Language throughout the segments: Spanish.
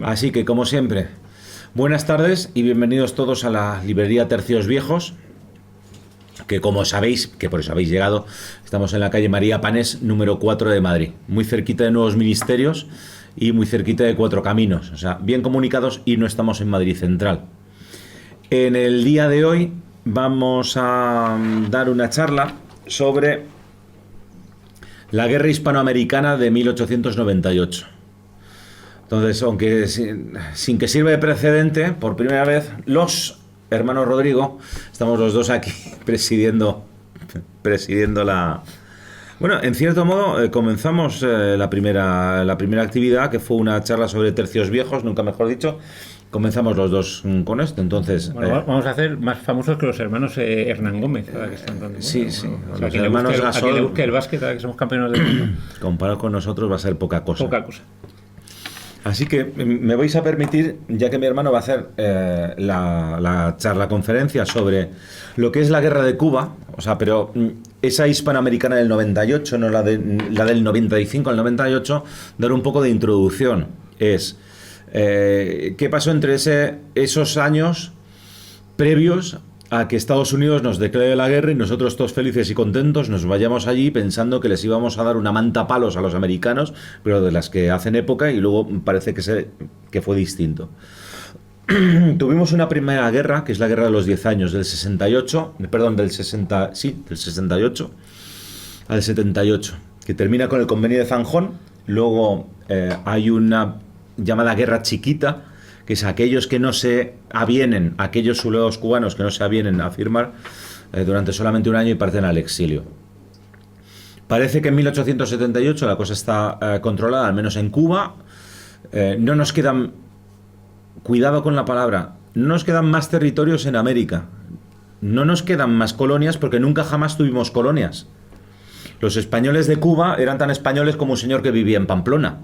Así que, como siempre, buenas tardes y bienvenidos todos a la librería Tercios Viejos, que como sabéis, que por eso habéis llegado, estamos en la calle María Panés, número 4 de Madrid, muy cerquita de Nuevos Ministerios y muy cerquita de Cuatro Caminos, o sea, bien comunicados, y no estamos en Madrid Central. En el día de hoy vamos a dar una charla sobre la guerra hispanoamericana de 1898. Entonces, aunque sin que sirva de precedente, por primera vez, los hermanos Rodrigo, estamos los dos aquí presidiendo la... Bueno, en cierto modo, comenzamos la primera actividad, que fue una charla sobre tercios viejos, nunca mejor dicho. Comenzamos los dos con esto, entonces... Bueno, vamos a hacer más famosos que los hermanos Hernán Gómez, ahora que están dando. Sí, sí. O sea, que hermanos Gasol, a quien le busque el básquet, ahora que somos campeones del mundo. Comparado con nosotros va a ser poca cosa. Poca cosa. Así que me vais a permitir, ya que mi hermano va a hacer la conferencia sobre lo que es la guerra de Cuba, o sea, pero esa hispanoamericana del 98, no la del 95 al 98, dar un poco de introducción. Es qué pasó entre esos años previos a que Estados Unidos nos declare la guerra y nosotros todos felices y contentos nos vayamos allí pensando que les íbamos a dar una manta palos a los americanos, pero de las que hacen época, y luego parece que fue distinto. Tuvimos una primera guerra, que es la guerra de los 10 años, del 68 al 78, que termina con el convenio de Zanjón. Luego hay una llamada guerra chiquita, que es aquellos que no se avienen, aquellos sublevados cubanos que no se avienen a firmar durante solamente un año y parten al exilio. Parece que en 1878 la cosa está controlada, al menos en Cuba. No nos quedan, cuidado con la palabra, no nos quedan más territorios en América. No nos quedan más colonias porque nunca jamás tuvimos colonias. Los españoles de Cuba eran tan españoles como un señor que vivía en Pamplona.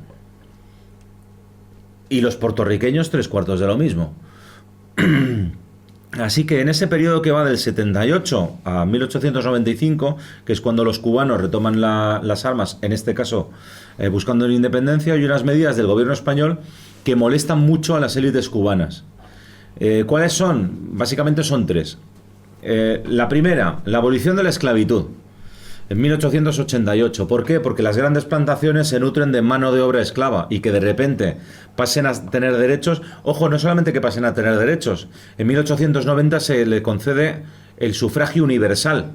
Y los puertorriqueños 3/4 de lo mismo. Así que en ese periodo que va del 78 a 1895, que es cuando los cubanos retoman las armas, en este caso buscando la independencia, hay unas medidas del gobierno español que molestan mucho a las élites cubanas. ¿Cuáles son? Básicamente son tres. La primera, la abolición de la esclavitud. En 1888. ¿Por qué? Porque las grandes plantaciones se nutren de mano de obra esclava y que de repente pasen a tener derechos. Ojo, no solamente que pasen a tener derechos. En 1890 se le concede el sufragio universal.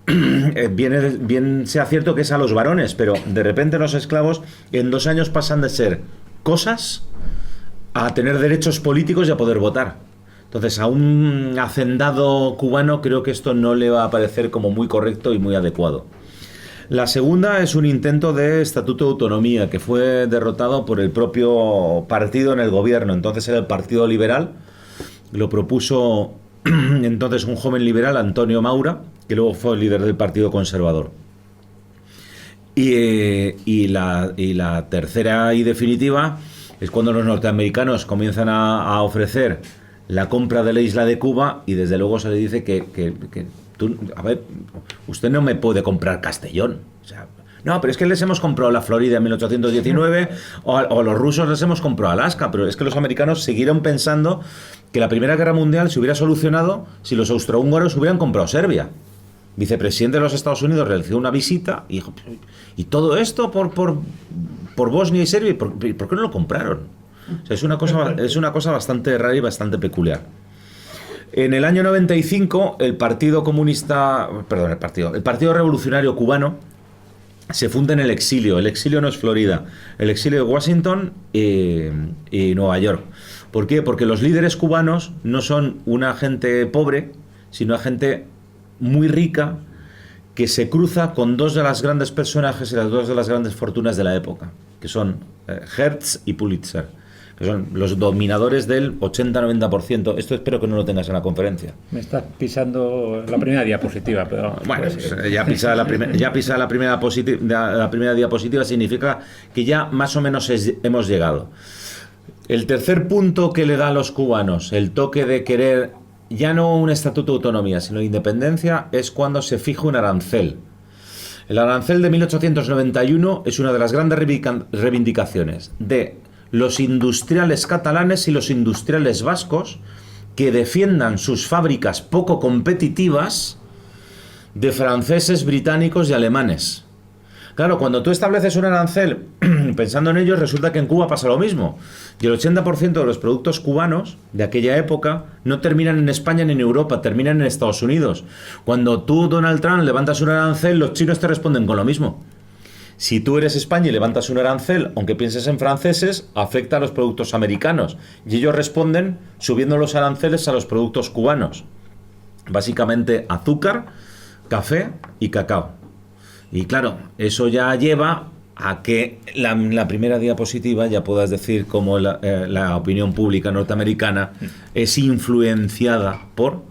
Bien sea cierto que es a los varones, pero de repente los esclavos en 2 años pasan de ser cosas a tener derechos políticos y a poder votar. Entonces, a un hacendado cubano creo que esto no le va a parecer como muy correcto y muy adecuado. La segunda es un intento de estatuto de autonomía que fue derrotado por el propio partido en el gobierno. Entonces era el Partido Liberal, lo propuso entonces un joven liberal, Antonio Maura, que luego fue el líder del Partido Conservador. Y la tercera y definitiva es cuando los norteamericanos comienzan a ofrecer la compra de la isla de Cuba, y desde luego se le dice que tú, a ver, usted no me puede comprar Castellón. O sea, no, pero es que les hemos comprado la Florida en 1819, o los rusos les hemos comprado Alaska, pero es que los americanos siguieron pensando que la Primera Guerra Mundial se hubiera solucionado si los austrohúngaros hubieran comprado Serbia. Vicepresidente de los Estados Unidos realizó una visita y dijo, ¿y todo esto por Bosnia y Serbia? ¿Por qué no lo compraron? O sea, es una cosa bastante rara y bastante peculiar. En el año 95, el Partido Revolucionario Cubano se funda en el exilio. El exilio no es Florida, el exilio de Washington y Nueva York. ¿Por qué? Porque los líderes cubanos no son una gente pobre, sino una gente muy rica que se cruza con dos de las grandes personajes y las dos de las grandes fortunas de la época, que son Hertz y Pulitzer, que son los dominadores del 80-90%. Esto espero que no lo tengas en la conferencia. Me estás pisando la primera diapositiva, pero... Bueno, ya pisar la primera diapositiva significa que ya más o menos hemos llegado. El tercer punto que le da a los cubanos el toque de querer ya no un estatuto de autonomía, sino independencia, es cuando se fija un arancel. El arancel de 1891 es una de las grandes reivindicaciones de los industriales catalanes y los industriales vascos que defiendan sus fábricas poco competitivas de franceses, británicos y alemanes. Claro, cuando tú estableces un arancel pensando en ellos, resulta que en Cuba pasa lo mismo. Y el 80% de los productos cubanos de aquella época no terminan en España ni en Europa, terminan en Estados Unidos. Cuando tú, Donald Trump, levantas un arancel, los chinos te responden con lo mismo. Si tú eres España y levantas un arancel, aunque pienses en franceses, afecta a los productos americanos. Y ellos responden subiendo los aranceles a los productos cubanos. Básicamente azúcar, café y cacao. Y claro, eso ya lleva a que la primera diapositiva ya puedas decir cómo la opinión pública norteamericana es influenciada por...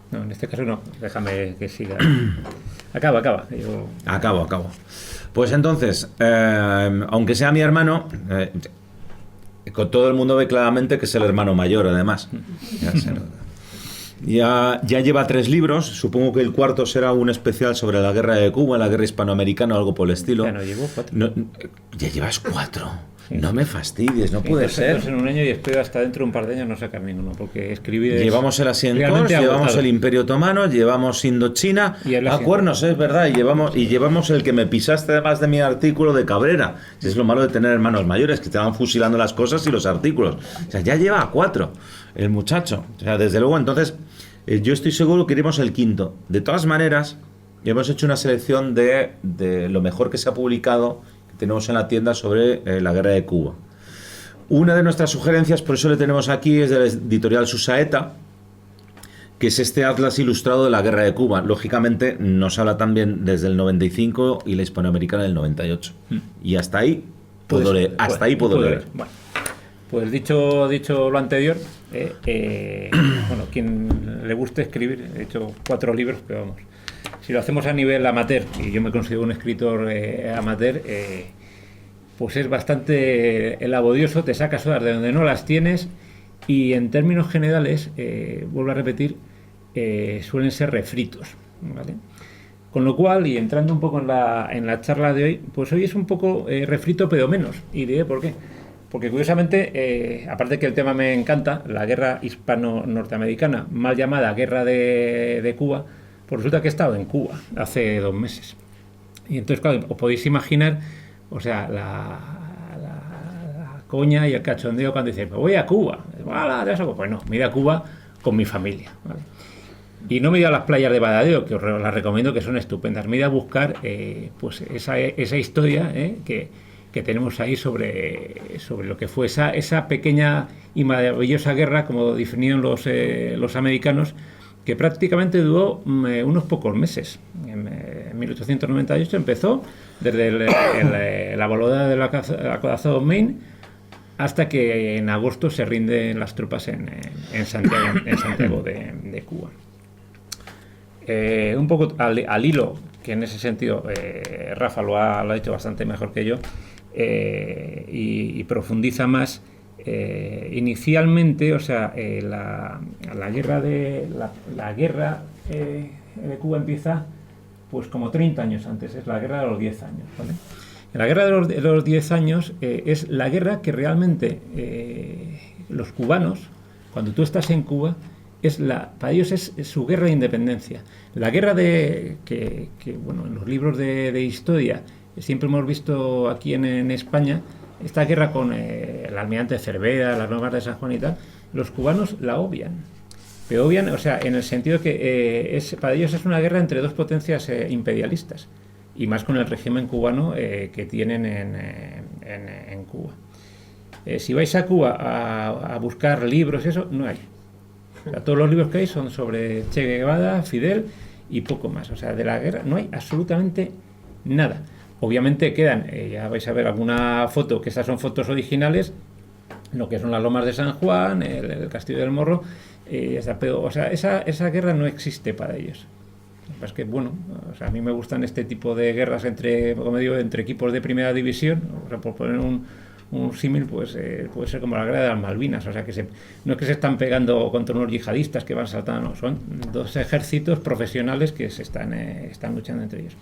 No, en este caso no, déjame que siga. Acaba. Acabo. Pues entonces, aunque sea mi hermano, todo el mundo ve claramente que es el hermano mayor, además. Ya lleva 3 libros, supongo que el cuarto será un especial sobre la guerra de Cuba, la guerra hispanoamericana o algo por el estilo. Ya no llevo 4. No, ya llevas 4. Sí. No me fastidies, no puede ser. En un año y espero hasta dentro de un par de años no sacar ninguno, porque escribir Llevamos el Asien Coast, llevamos el Imperio Otomano, llevamos Indochina, a cuernos, es verdad, y llevamos el que me pisaste además de mi artículo de Cabrera. Es lo malo de tener hermanos mayores, que te van fusilando las cosas y los artículos. O sea, ya lleva 4 el muchacho. O sea, desde luego, entonces, yo estoy seguro que iremos el quinto. De todas maneras, hemos hecho una selección de lo mejor que se ha publicado, que tenemos en la tienda sobre la guerra de Cuba. Una de nuestras sugerencias, por eso le tenemos aquí, es de la editorial Susaeta, que es este atlas ilustrado de la guerra de Cuba. Lógicamente nos habla también desde el 95 y la hispanoamericana del 98. Y hasta ahí puedo leer. Bueno, pues dicho lo anterior, bueno, quien le guste escribir, he hecho 4 libros, pero vamos, si lo hacemos a nivel amateur, y yo me considero un escritor amateur, pues es bastante laborioso, te sacas horas de donde no las tienes, y en términos generales, vuelvo a repetir, suelen ser refritos, ¿vale? Con lo cual, y entrando un poco en la charla de hoy, pues hoy es un poco refrito, pero menos, y diré por qué. Porque curiosamente, aparte que el tema me encanta, la guerra hispano-norteamericana, mal llamada guerra de Cuba, pues resulta que he estado en Cuba hace 2 meses. Y entonces, claro, os podéis imaginar, o sea, la coña y el cachondeo cuando dice, me voy a Cuba. Pues no, me he ido a Cuba con mi familia, ¿vale? Y no me he ido a las playas de Baradero, que os las recomiendo, que son estupendas. Me he ido a buscar pues esa historia que tenemos ahí sobre lo que fue esa pequeña y maravillosa guerra, como definieron los americanos, que prácticamente duró unos pocos meses. En 1898 empezó desde la volada del acorazado Maine hasta que en agosto se rinden las tropas en Santiago de Cuba. Un poco al hilo, que en ese sentido Rafa lo ha hecho bastante mejor que yo, y profundiza más. Inicialmente, o sea, la guerra de Cuba empieza pues como 30 años antes, es la guerra de los 10 años, ¿vale? La guerra de los 10 años es la guerra que realmente los cubanos, cuando tú estás en Cuba, para ellos es su guerra de independencia. La guerra que bueno, en los libros de historia siempre hemos visto aquí en España, esta guerra con el almirante Cervera, las normas de San Juan y tal, los cubanos la obvian. Pero obvian, o sea, en el sentido que para ellos es una guerra entre 2 potencias imperialistas, y más con el régimen cubano que tienen en Cuba. Si vais a Cuba a buscar libros, eso, no hay. O sea, todos los libros que hay son sobre Che Guevara, Fidel y poco más. O sea, de la guerra no hay absolutamente nada. Obviamente quedan, ya vais a ver alguna foto, que estas son fotos originales, lo que son las lomas de San Juan, el Castillo del Morro, pero, o sea, esa guerra no existe para ellos. Es que, bueno, o sea, a mí me gustan este tipo de guerras entre equipos de primera división, o sea, por poner un símil, pues puede ser como la guerra de las Malvinas, o sea, no es que se están pegando contra unos yihadistas que van saltando, no, son 2 ejércitos profesionales que se están luchando entre ellos.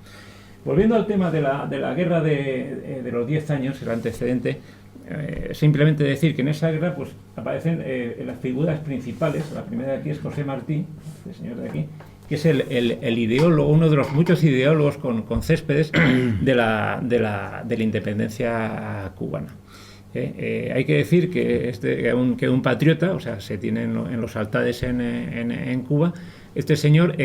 Volviendo al tema de la guerra de los 10 años, el antecedente, simplemente decir que en esa guerra pues aparecen las figuras principales. La primera de aquí es José Martí, este señor de aquí, que es el ideólogo, uno de los muchos ideólogos con Céspedes de la independencia cubana. Hay que decir que un patriota, o sea, se tiene en los altares en Cuba. Este señor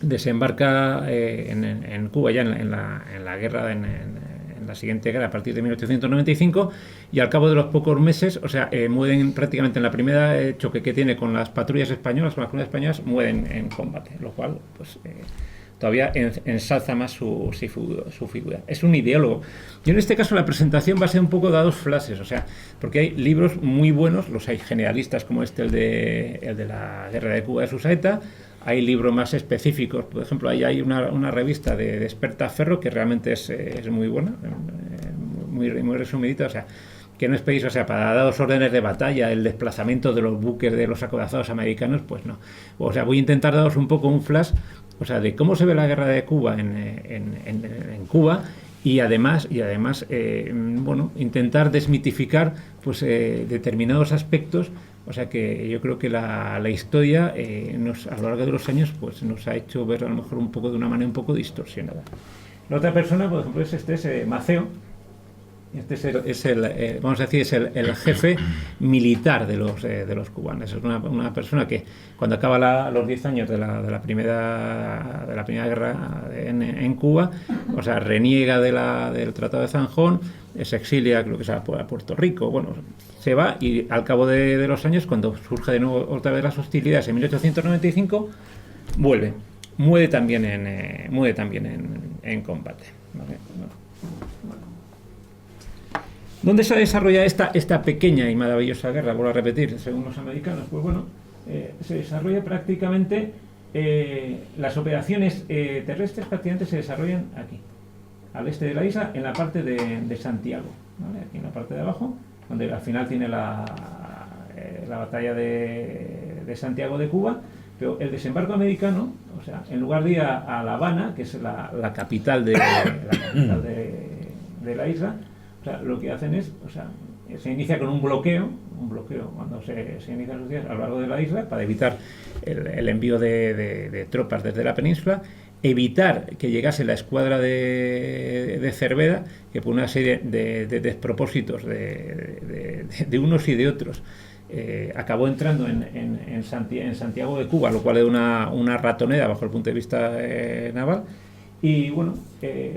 desembarca en Cuba ya en la guerra, en la siguiente guerra, a partir de 1895, y al cabo de los pocos meses, o sea, mueren prácticamente en la primera choque que tiene con las patrullas españolas, con las colonias españolas, mueren en combate, lo cual, pues, todavía ensalza más su figura. Es un ideólogo. Yo en este caso la presentación va a ser un poco de dos flashes, o sea, porque hay libros muy buenos, los hay generalistas como el de la Guerra de Cuba de Susaeta. Hay libros más específicos, por ejemplo, ahí hay una revista de Desperta Ferro que realmente es muy buena, muy resumidita, o sea, que no esperéis, o sea, para dar dos órdenes de batalla, el desplazamiento de los buques de los acorazados americanos, pues no. O sea, voy a intentar daros un poco un flash, o sea, de cómo se ve la guerra de Cuba en Cuba, y además bueno, intentar desmitificar pues determinados aspectos. O sea que yo creo que la historia a lo largo de los años pues nos ha hecho ver a lo mejor un poco de una manera un poco distorsionada. La otra persona, por ejemplo, es Maceo. Vamos a decir, es el jefe militar de los cubanos. Es una persona que cuando acaba los 10 años de la primera guerra en Cuba, o sea, reniega del Tratado de Zanjón, se exilia, creo que es a Puerto Rico, bueno, se va, y al cabo de los años, cuando surge de nuevo otra vez las hostilidades en 1895, vuelve. Muere también en combate. ¿Vale? ¿Dónde se desarrolla esta pequeña y maravillosa guerra? Vuelvo a repetir, según los americanos, pues bueno, se desarrolla prácticamente, las operaciones terrestres prácticamente se desarrollan aquí, al este de la isla, en la parte de Santiago, ¿vale? Aquí en la parte de abajo, donde al final tiene la batalla de Santiago de Cuba. Pero el desembarco americano, o sea, en lugar de ir a La Habana, que es la capital de la isla, o sea, lo que hacen es, o sea, se inicia con un bloqueo cuando se inician los días a lo largo de la isla para evitar el envío de tropas desde la península, evitar que llegase la escuadra de Cervera, que por una serie de despropósitos de unos y de otros acabó entrando en Santiago de Cuba, lo cual es una ratonera bajo el punto de vista naval. Y bueno,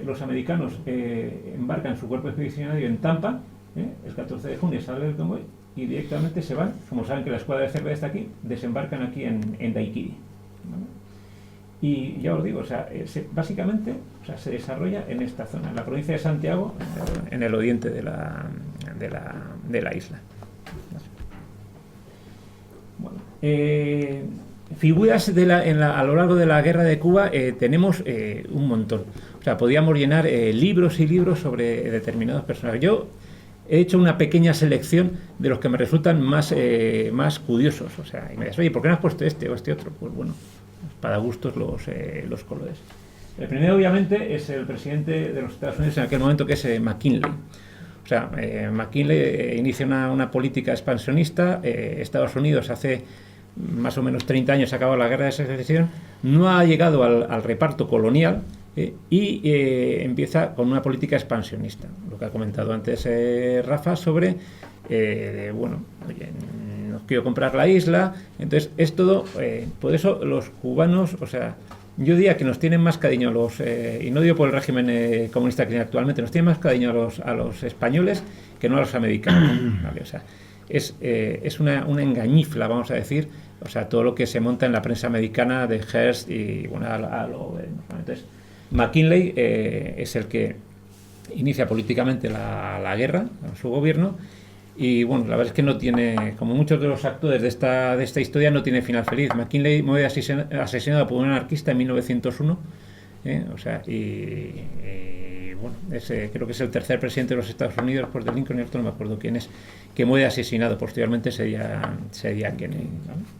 los americanos embarcan su cuerpo expedicionario en Tampa, el 14 de junio sale el convoy y directamente se van, como saben que la escuadra de Cervera está aquí, desembarcan aquí en Daiquiri, ¿vale? Y ya os digo, o sea, básicamente, o sea, se desarrolla en esta zona, en la provincia de Santiago, en el oriente de la isla. Bueno, figuras a lo largo de la guerra de Cuba tenemos un montón. O sea, podríamos llenar libros y libros sobre determinados personajes. Yo he hecho una pequeña selección de los que me resultan más curiosos. O sea, y me dices, oye, ¿por qué no has puesto este o este otro? Pues bueno, para gustos los colores. El primero, obviamente, es el presidente de los Estados Unidos en aquel momento, que es McKinley. O sea, McKinley inicia una política expansionista. Estados Unidos hace más o menos 30 años ha acabado la guerra de secesión, no ha llegado al reparto colonial y empieza con una política expansionista. Lo que ha comentado antes Rafa sobre, bueno, oye, no quiero comprar la isla. Entonces es todo, por eso los cubanos, o sea, yo diría que nos tienen más cariño y no digo por el régimen comunista que tiene actualmente, nos tienen más cariño a los españoles que no a los americanos, ¿vale? O sea, es una engañifla, vamos a decir, o sea, todo lo que se monta en la prensa americana de Hearst y bueno, entonces McKinley es el que inicia políticamente la guerra, su gobierno, y bueno, la verdad es que no tiene, como muchos de los actores de esta historia, no tiene final feliz. McKinley muere asesinado por un anarquista en 1901, o sea, y bueno, creo que es el tercer presidente de los Estados Unidos después de Lincoln, y otro no me acuerdo quién es, que muere asesinado. Posteriormente sería Kennedy, ¿no?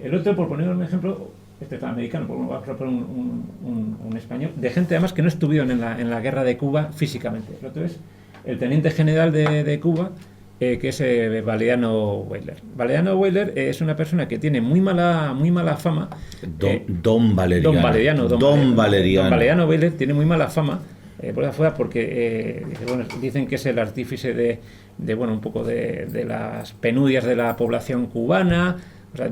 El otro, por poner un ejemplo, este es americano, porque vamos a poner un español, de gente además que no estuvieron en la guerra de Cuba físicamente. El otro es el teniente general de Cuba, que es Valeriano Weyler. Valeriano Weyler es una persona que tiene muy mala fama. Don Valeriano. Don Valeriano Weyler tiene muy mala fama por afuera porque dicen que es el artífice de un poco de las penurias de la población cubana. O sea,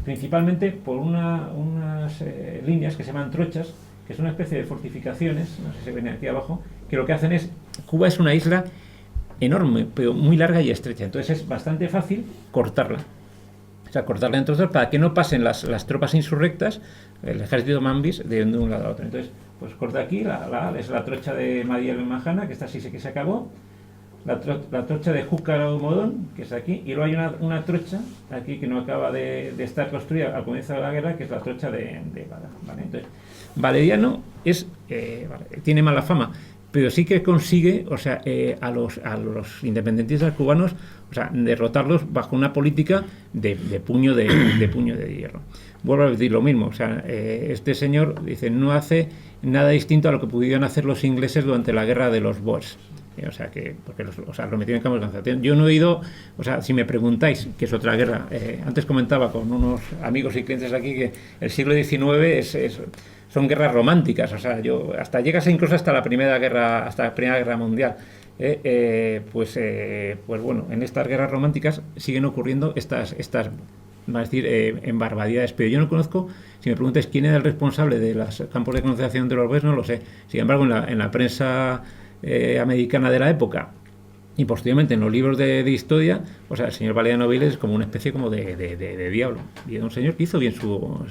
principalmente por unas líneas que se llaman trochas, que es una especie de fortificaciones, no sé si se ven aquí abajo, que lo que hacen es, Cuba es una isla enorme, pero muy larga y estrecha, entonces es bastante fácil cortarla. O sea, cortarla en trozos para que no pasen las tropas insurrectas, el ejército mambis, de un lado a otro. Entonces, pues corta aquí, es la trocha de María Manjana, que esta sí que se acabó, la trocha de Júcar Modón, que es aquí, y luego hay una trocha aquí que no acaba de estar construida al comienzo de la guerra, que es la trocha de Bada, ¿vale? Entonces, Valeriano tiene mala fama, pero sí que consigue, o sea, a los independentistas cubanos, o sea, derrotarlos bajo una política de puño de hierro. Vuelvo a decir lo mismo, o sea, este señor dice no hace nada distinto a lo que pudieron hacer los ingleses durante la guerra de los Boers. O sea, porque lo metieron en campos de concentración. Yo no he ido, o sea, si me preguntáis, que es otra guerra, antes comentaba con unos amigos y clientes aquí que el siglo XIX son guerras románticas, o sea, llegas incluso hasta la Primera Guerra Mundial. Pues bueno, en estas guerras románticas siguen ocurriendo estas va a decir, en barbaridades, pero yo no conozco, si me preguntáis quién era el responsable de los campos de concentración de los Boers, no lo sé. Sin embargo, en la prensa americana de la época y posteriormente en los libros de historia, o sea, el señor Valeriano Weyler es como una especie como de diablo, y era un señor que hizo bien su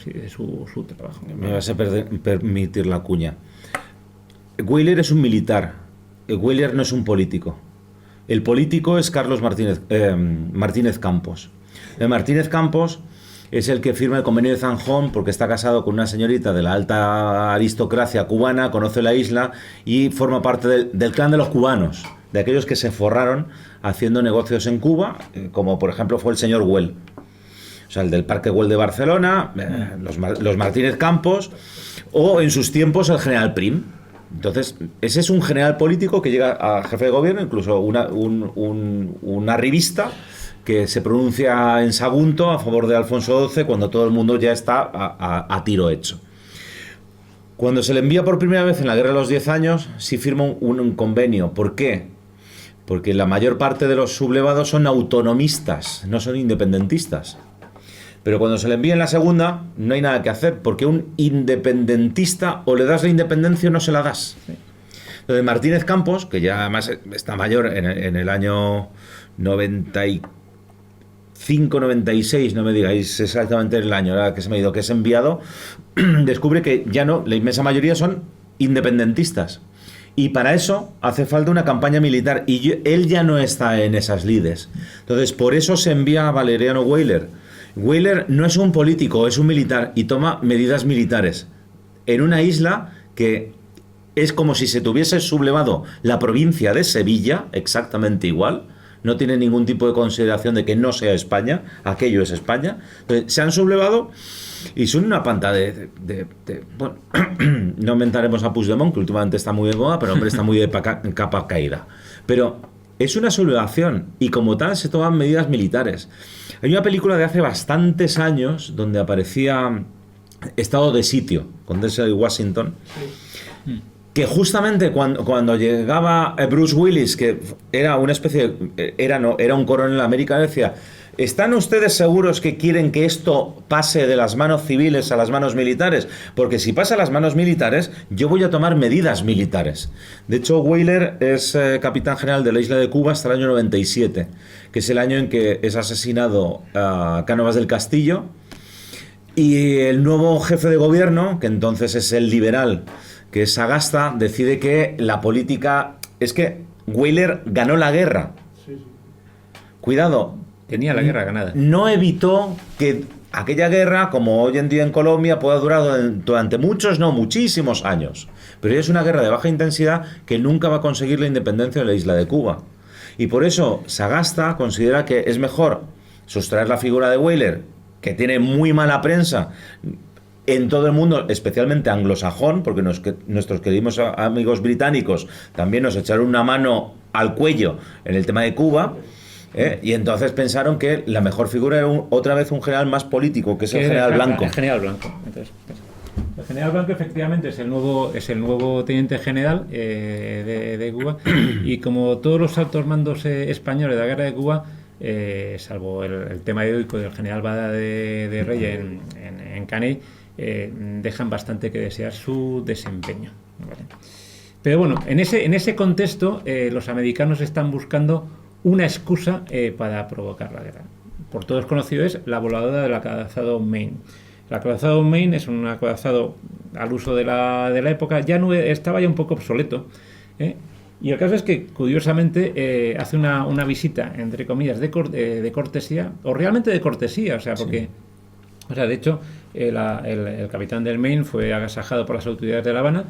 trabajo. Me vas a permitir la cuña. Weyler es un militar, Weyler no es un político. El político es Carlos Martínez Campos. Martínez Campos es el que firma el convenio de Zanjón porque está casado con una señorita de la alta aristocracia cubana, conoce la isla y forma parte del clan de los cubanos, de aquellos que se forraron haciendo negocios en Cuba, como por ejemplo fue el señor Güell. O sea, el del Parque Güell de Barcelona, los Martínez Campos, o en sus tiempos el general Prim. Entonces, ese es un general político que llega a jefe de gobierno, incluso una revista que se pronuncia en Sagunto a favor de Alfonso XII cuando todo el mundo ya está a tiro hecho. Cuando se le envía por primera vez en la Guerra de los 10 años, sí firma un convenio. ¿Por qué? Porque la mayor parte de los sublevados son autonomistas, no son independentistas. Pero cuando se le envía en la segunda, no hay nada que hacer, porque un independentista o le das la independencia o no se la das. Entonces Martínez Campos, que ya además está mayor en el año 95-96, no me digáis exactamente el año que se me ha ido, que es enviado, descubre que ya no, la inmensa mayoría son independentistas. Y para eso hace falta una campaña militar, y él ya no está en esas lides. Entonces, por eso se envía a Valeriano Weyler. Weyler no es un político, es un militar, y toma medidas militares en una isla que es como si se tuviese sublevado la provincia de Sevilla, exactamente igual. No tiene ningún tipo de consideración de que no sea España, aquello es España. Entonces, se han sublevado y son una panta bueno, no inventaremos a Puigdemont, que últimamente está muy de moda, pero hombre, está muy de capa caída. Pero es una sublevación y como tal se toman medidas militares. Hay una película de hace bastantes años donde aparecía Estado de Sitio, con Denzel Washington, que justamente cuando llegaba Bruce Willis, que era una especie de, era un coronel americano, decía: ¿están ustedes seguros que quieren que esto pase de las manos civiles a las manos militares? Porque si pasa a las manos militares, yo voy a tomar medidas militares. De hecho, Weyler es capitán general de la isla de Cuba hasta el año 97, que es el año en que es asesinado a Cánovas del Castillo, y el nuevo jefe de gobierno, que entonces es el liberal, que es Sagasta, decide que la política... Es que Weyler ganó la guerra. Sí. Cuidado. Tenía la guerra ganada. No evitó que aquella guerra, como hoy en día en Colombia, pueda durar durante muchos, no, muchísimos años. Pero es una guerra de baja intensidad que nunca va a conseguir la independencia de la isla de Cuba. Y por eso Sagasta considera que es mejor sustraer la figura de Weyler, que tiene muy mala prensa. en todo el mundo, especialmente anglosajón, porque nuestros queridos amigos británicos también nos echaron una mano al cuello en el tema de Cuba. Y entonces pensaron que la mejor figura era otra vez un general más político, que es el general Blanco. El general Blanco. Entonces, el general Blanco efectivamente es el nuevo teniente general de Cuba, y como todos los altos mandos españoles de la guerra de Cuba, salvo el tema heroico del general Bada de Rey en Caney, dejan bastante que desear su desempeño, ¿vale? Pero bueno, en ese contexto los americanos están buscando una excusa para provocar la guerra. Por todos conocido es la voladora del acorazado Maine. El acorazado Maine es un acorazado al uso de la época, estaba ya un poco obsoleto, y el caso es que, curiosamente, hace una visita, entre comillas, de cortesía, o realmente de cortesía, o sea, porque, sí. O sea, de hecho, el capitán del Maine fue agasajado por las autoridades de La Habana.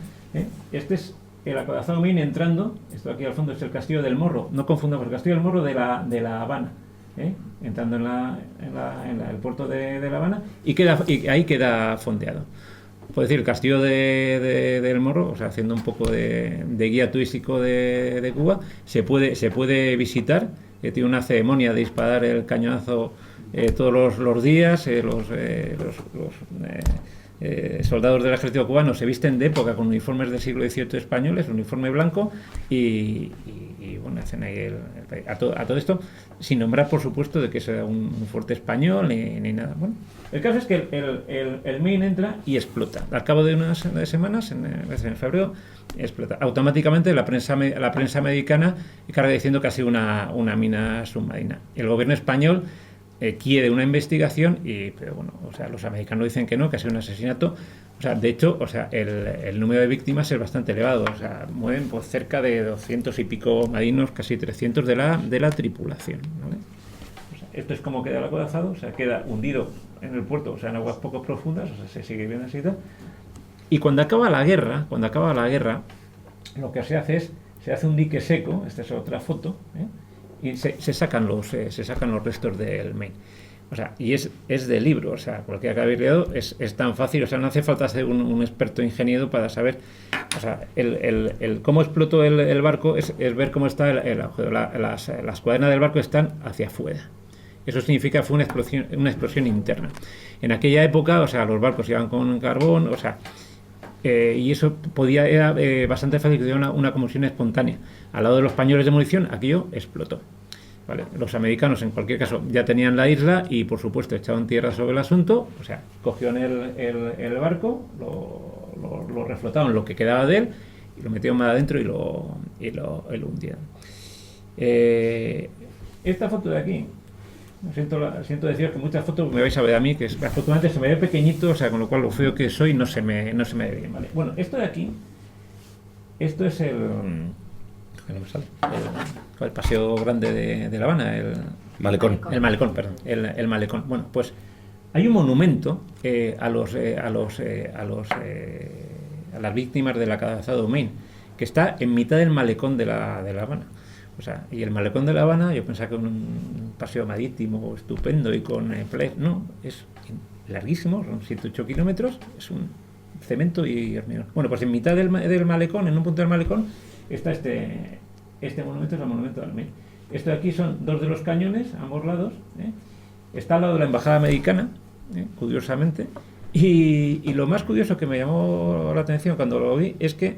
Este es el acorazado Maine entrando, esto aquí al fondo es el Castillo del Morro, no confundamos, el Castillo del Morro de La Habana, entrando en el puerto de La Habana, y ahí queda fondeado. Puedo decir, el Castillo del Morro, o sea, haciendo un poco de guía turístico de Cuba, se puede visitar, tiene una ceremonia de disparar el cañonazo todos los días, los soldados del ejército cubano se visten de época con uniformes del siglo XVIII españoles, uniforme blanco, y bueno, hacen ahí a todo esto, sin nombrar, por supuesto, de que sea un fuerte español ni nada. Bueno, el caso es que el Maine entra y explota. Al cabo de unas semanas, en febrero, explota. Automáticamente la prensa americana carga diciendo que ha sido una mina submarina. El gobierno español quiere una investigación, pero bueno, o sea, los americanos dicen que no, que ha sido un asesinato. O sea, de hecho, o sea, el número de víctimas es bastante elevado. O sea, mueren por cerca de 200 y pico marinos, casi 300 de la tripulación, ¿vale? O sea, esto es como queda el acorazado, o sea, queda hundido en el puerto, o sea, en aguas poco profundas, o sea, se sigue viendo así y tal. Y cuando acaba la guerra, lo que se hace un dique seco. Esta es otra foto, y se sacan los restos del Maine. O sea, y es de libro, o sea, cualquiera que habéis leído es tan fácil, o sea, no hace falta ser un experto ingeniero para saber, o sea, cómo explotó el barco es ver cómo está el agujero. Las cuadernas del barco están hacia afuera. Eso significa que fue una explosión interna. En aquella época, o sea, los barcos iban con carbón, o sea, y eso era bastante fácil que hubiera una combustión espontánea. Al lado de los pañoles de munición, aquello explotó. ¿Vale? Los americanos, en cualquier caso, ya tenían la isla y, por supuesto, echaron tierra sobre el asunto. O sea, cogieron el barco, lo reflotaron, lo que quedaba de él, y lo metieron más adentro y lo hundieron. Esta foto de aquí, siento deciros que muchas fotos me vais a ver a mí, que afortunadamente se me ve pequeñito, o sea, con lo cual lo feo que soy no se me ve bien, ¿vale? Bueno, esto de aquí, esto es no me sale. El paseo grande de La Habana, el malecón. El malecón, perdón. El malecón. Bueno, pues hay un monumento a las víctimas del acorazado Maine, que está en mitad del malecón de La Habana. O sea, y el malecón de La Habana, yo pensaba que un paseo marítimo estupendo y con playa. No, es larguísimo, son 108 kilómetros, es un cemento y hormigón. Bueno, pues en mitad del malecón, en un punto del malecón, está este monumento, es el monumento del Maine. Esto de aquí son dos de los cañones a ambos lados, está al lado de la embajada americana, curiosamente, y lo más curioso que me llamó la atención cuando lo vi es que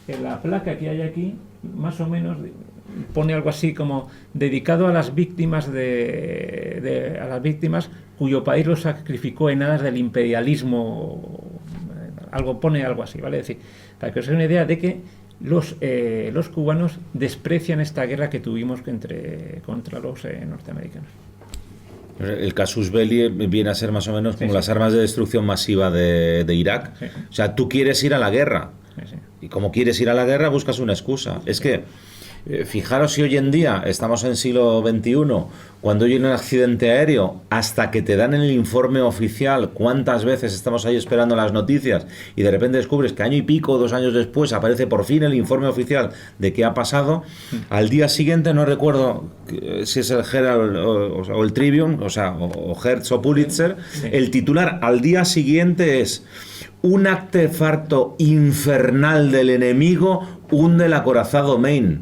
en la placa que hay aquí, más o menos pone algo así como dedicado a las víctimas a las víctimas cuyo país los sacrificó en aras del imperialismo, pone algo así, ¿vale? Es decir, para que os hagáis una idea de que los cubanos desprecian esta guerra que tuvimos contra los norteamericanos. El casus belli viene a ser más o menos como las armas de destrucción masiva de Irak. Sí. O sea, tú quieres ir a la guerra. Sí. Y como quieres ir a la guerra, buscas una excusa. Es que Fijaros si hoy en día estamos en siglo XXI, cuando hay un accidente aéreo, hasta que te dan el informe oficial, cuántas veces estamos ahí esperando las noticias y de repente descubres que año y pico, 2 años después, aparece por fin el informe oficial de qué ha pasado. Al día siguiente, no recuerdo si es el Herald o el Tribune, o Hertz o Pulitzer, el titular al día siguiente es: un artefacto infernal del enemigo hunde el acorazado Maine.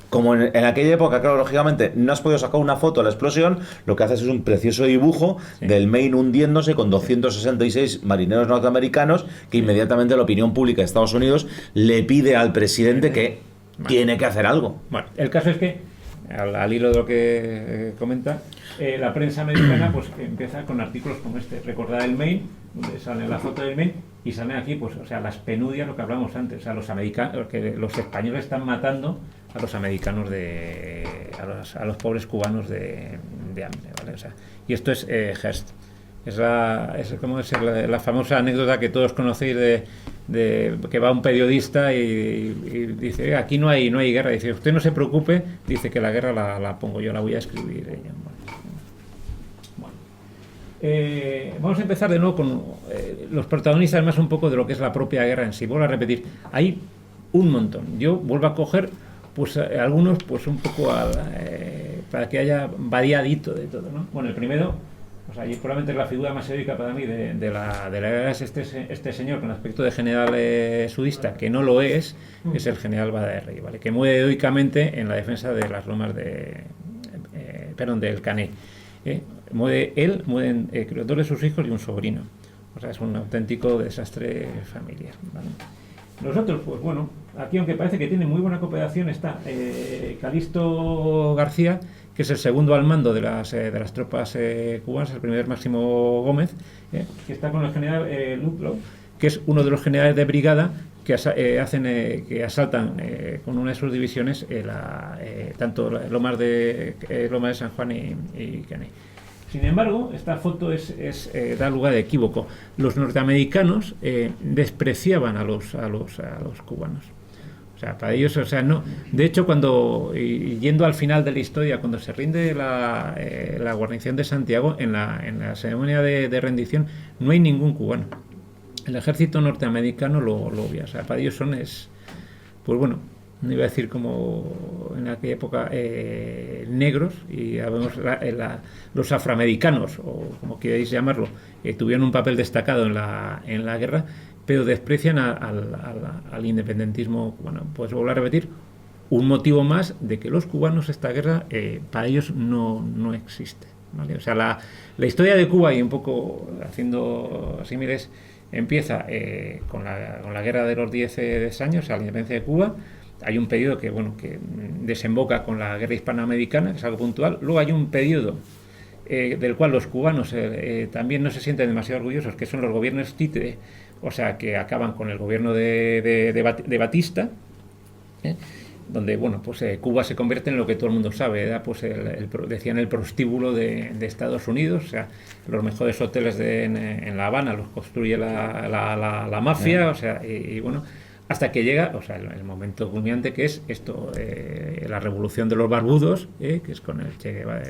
Como en aquella época, claro, lógicamente, no has podido sacar una foto de la explosión, lo que haces es un precioso dibujo del Maine hundiéndose con 266 marineros norteamericanos, que inmediatamente la opinión pública de Estados Unidos le pide al presidente que tiene que hacer algo. Bueno, el caso es que, al hilo de lo que comenta, la prensa americana pues empieza con artículos como este: recordar el Maine, donde sale la foto del Maine, y salen aquí, pues, o sea, las penudias, lo que hablamos antes, o sea, los americanos, que los españoles están matando a los americanos a los pobres cubanos de hambre, ¿vale? O sea, y esto es Hearst. Es la famosa anécdota que todos conocéis de que va un periodista y dice: aquí no hay guerra. Dice: usted no se preocupe, dice que la guerra la pongo yo, la voy a escribir ella. Vamos a empezar de nuevo con los protagonistas, más un poco de lo que es la propia guerra en sí. Vuelvo a repetir, hay un montón. Yo vuelvo a coger pues algunos, pues un poco para que haya variadito de todo, ¿no? Bueno, el primero, o sea, y probablemente la figura más heroica para mí de la guerra es este señor con aspecto de general sudista, que no lo es el general Bada de Rey, ¿vale? Que muere heroicamente en la defensa de las lomas del Canet. Mueren creo, 2 de sus hijos y un sobrino. O sea, es un auténtico desastre familiar, ¿vale? Nosotros, pues bueno, aquí, aunque parece que tiene muy buena cooperación, está Calixto García, que es el segundo al mando de las tropas cubanas, el primer Máximo Gómez, que está con el general Ludlow, que es uno de los generales de brigada que asaltan con una de sus divisiones tanto Lomas de San Juan y Canet. Sin embargo, esta foto da lugar a equívoco. Los norteamericanos despreciaban a los cubanos. O sea, para ellos, o sea, no. De hecho, yendo al final de la historia, cuando se rinde la guarnición de Santiago, en la ceremonia de rendición, no hay ningún cubano. El ejército norteamericano lo obvia. O sea, para ellos pues bueno, no iba a decir como en aquella época negros, y ya vemos los afroamericanos, o como queráis llamarlo, tuvieron un papel destacado en la guerra, pero desprecian al independentismo cubano. Pues vuelvo a repetir, un motivo más de que los cubanos, esta guerra para ellos no existe, ¿vale? O sea, la historia de Cuba, y un poco haciendo símiles, empieza con la guerra de los 10 años, a la independencia de Cuba. Hay un periodo que desemboca con la guerra hispanoamericana, que es algo puntual. Luego hay un periodo del cual los cubanos también no se sienten demasiado orgullosos, que son los gobiernos títere, o sea, que acaban con el gobierno de Batista, donde Cuba se convierte en lo que todo el mundo sabe, ¿verdad? Pues decían el prostíbulo de Estados Unidos. O sea, los mejores hoteles en La Habana los construye la mafia, o sea, y bueno, hasta que llega, o sea, el momento culminante, que es esto, la revolución de los barbudos, que es con el Che Guevara.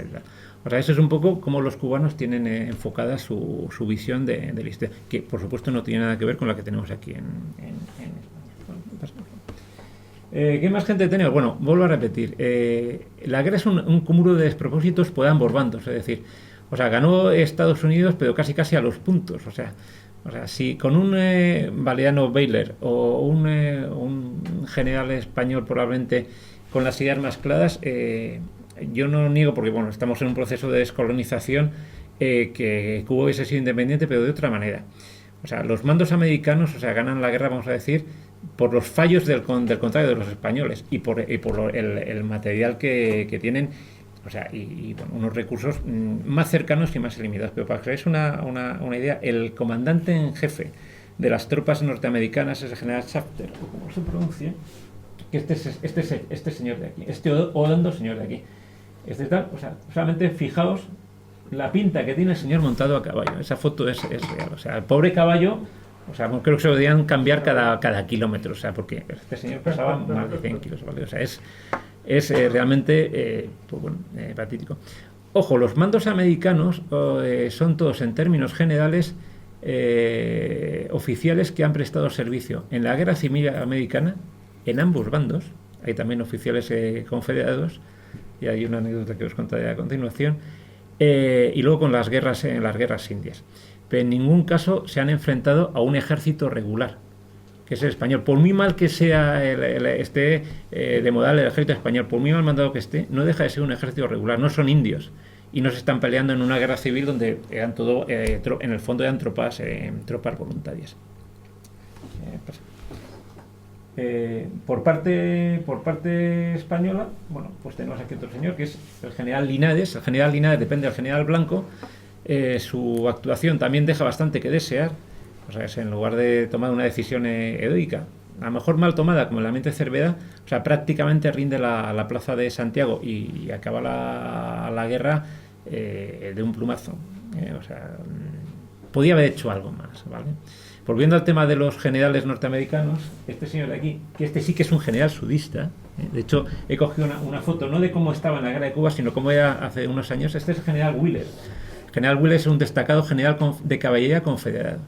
O sea, eso es un poco como los cubanos tienen enfocada su visión de la historia, que por supuesto no tiene nada que ver con la que tenemos aquí en España. ¿Qué más gente tenemos? Bueno, vuelvo a repetir, la guerra es un cúmulo de despropósitos por ambos bandos, es decir, o sea, ganó Estados Unidos, pero casi a los puntos. O sea, si con un Valeriano Baylor o un general español probablemente con las ideas más claras, yo no niego, porque bueno, estamos en un proceso de descolonización, que Cuba hubiese sido independiente, pero de otra manera. O sea, los mandos americanos, o sea, ganan la guerra, vamos a decir, por los fallos del contrario de los españoles, y por el material que tienen, o sea, y bueno, unos recursos más cercanos y más limitados. Pero para que os hagáis una idea, el comandante en jefe de las tropas norteamericanas es el general Shafter, o como se pronuncia, que este señor de aquí, este hondo señor de aquí, o sea, solamente fijaos la pinta que tiene el señor montado a caballo. Esa foto es real. O sea, el pobre caballo, o sea, creo que se lo debían cambiar cada kilómetro, o sea, porque este señor pesaba más de 100 kilos, ¿vale? O sea, es realmente pues bueno, patético. Ojo, los mandos americanos son todos en términos generales oficiales que han prestado servicio en la Guerra Civil Americana, en ambos bandos. Hay también oficiales confederados, y hay una anécdota que os contaré a continuación, y luego con las guerras en las guerras indias. Pero en ningún caso se han enfrentado a un ejército regular, que es el español. Por muy mal que sea esté de modal el ejército español, por muy mal mandado que esté, no deja de ser un ejército regular, no son indios. Y no se están peleando en una guerra civil donde eran todo, en el fondo eran tropas voluntarias. Por parte española, bueno, pues tenemos aquí otro señor que es el general Linares. El general Linares depende del general Blanco. Su actuación también deja bastante que desear. O sea, es en lugar de tomar una decisión heroica, a lo mejor mal tomada, como en la mente Cervera, o sea, prácticamente rinde la plaza de Santiago y acaba la guerra de un plumazo. O sea, podía haber hecho algo más, ¿vale? Volviendo al tema de los generales norteamericanos, este señor de aquí, que este sí que es un general sudista, de hecho he cogido una foto no de cómo estaba en la guerra de Cuba, sino cómo era hace unos años. Este es el general Wheeler. El general Wheeler es un destacado general de caballería confederado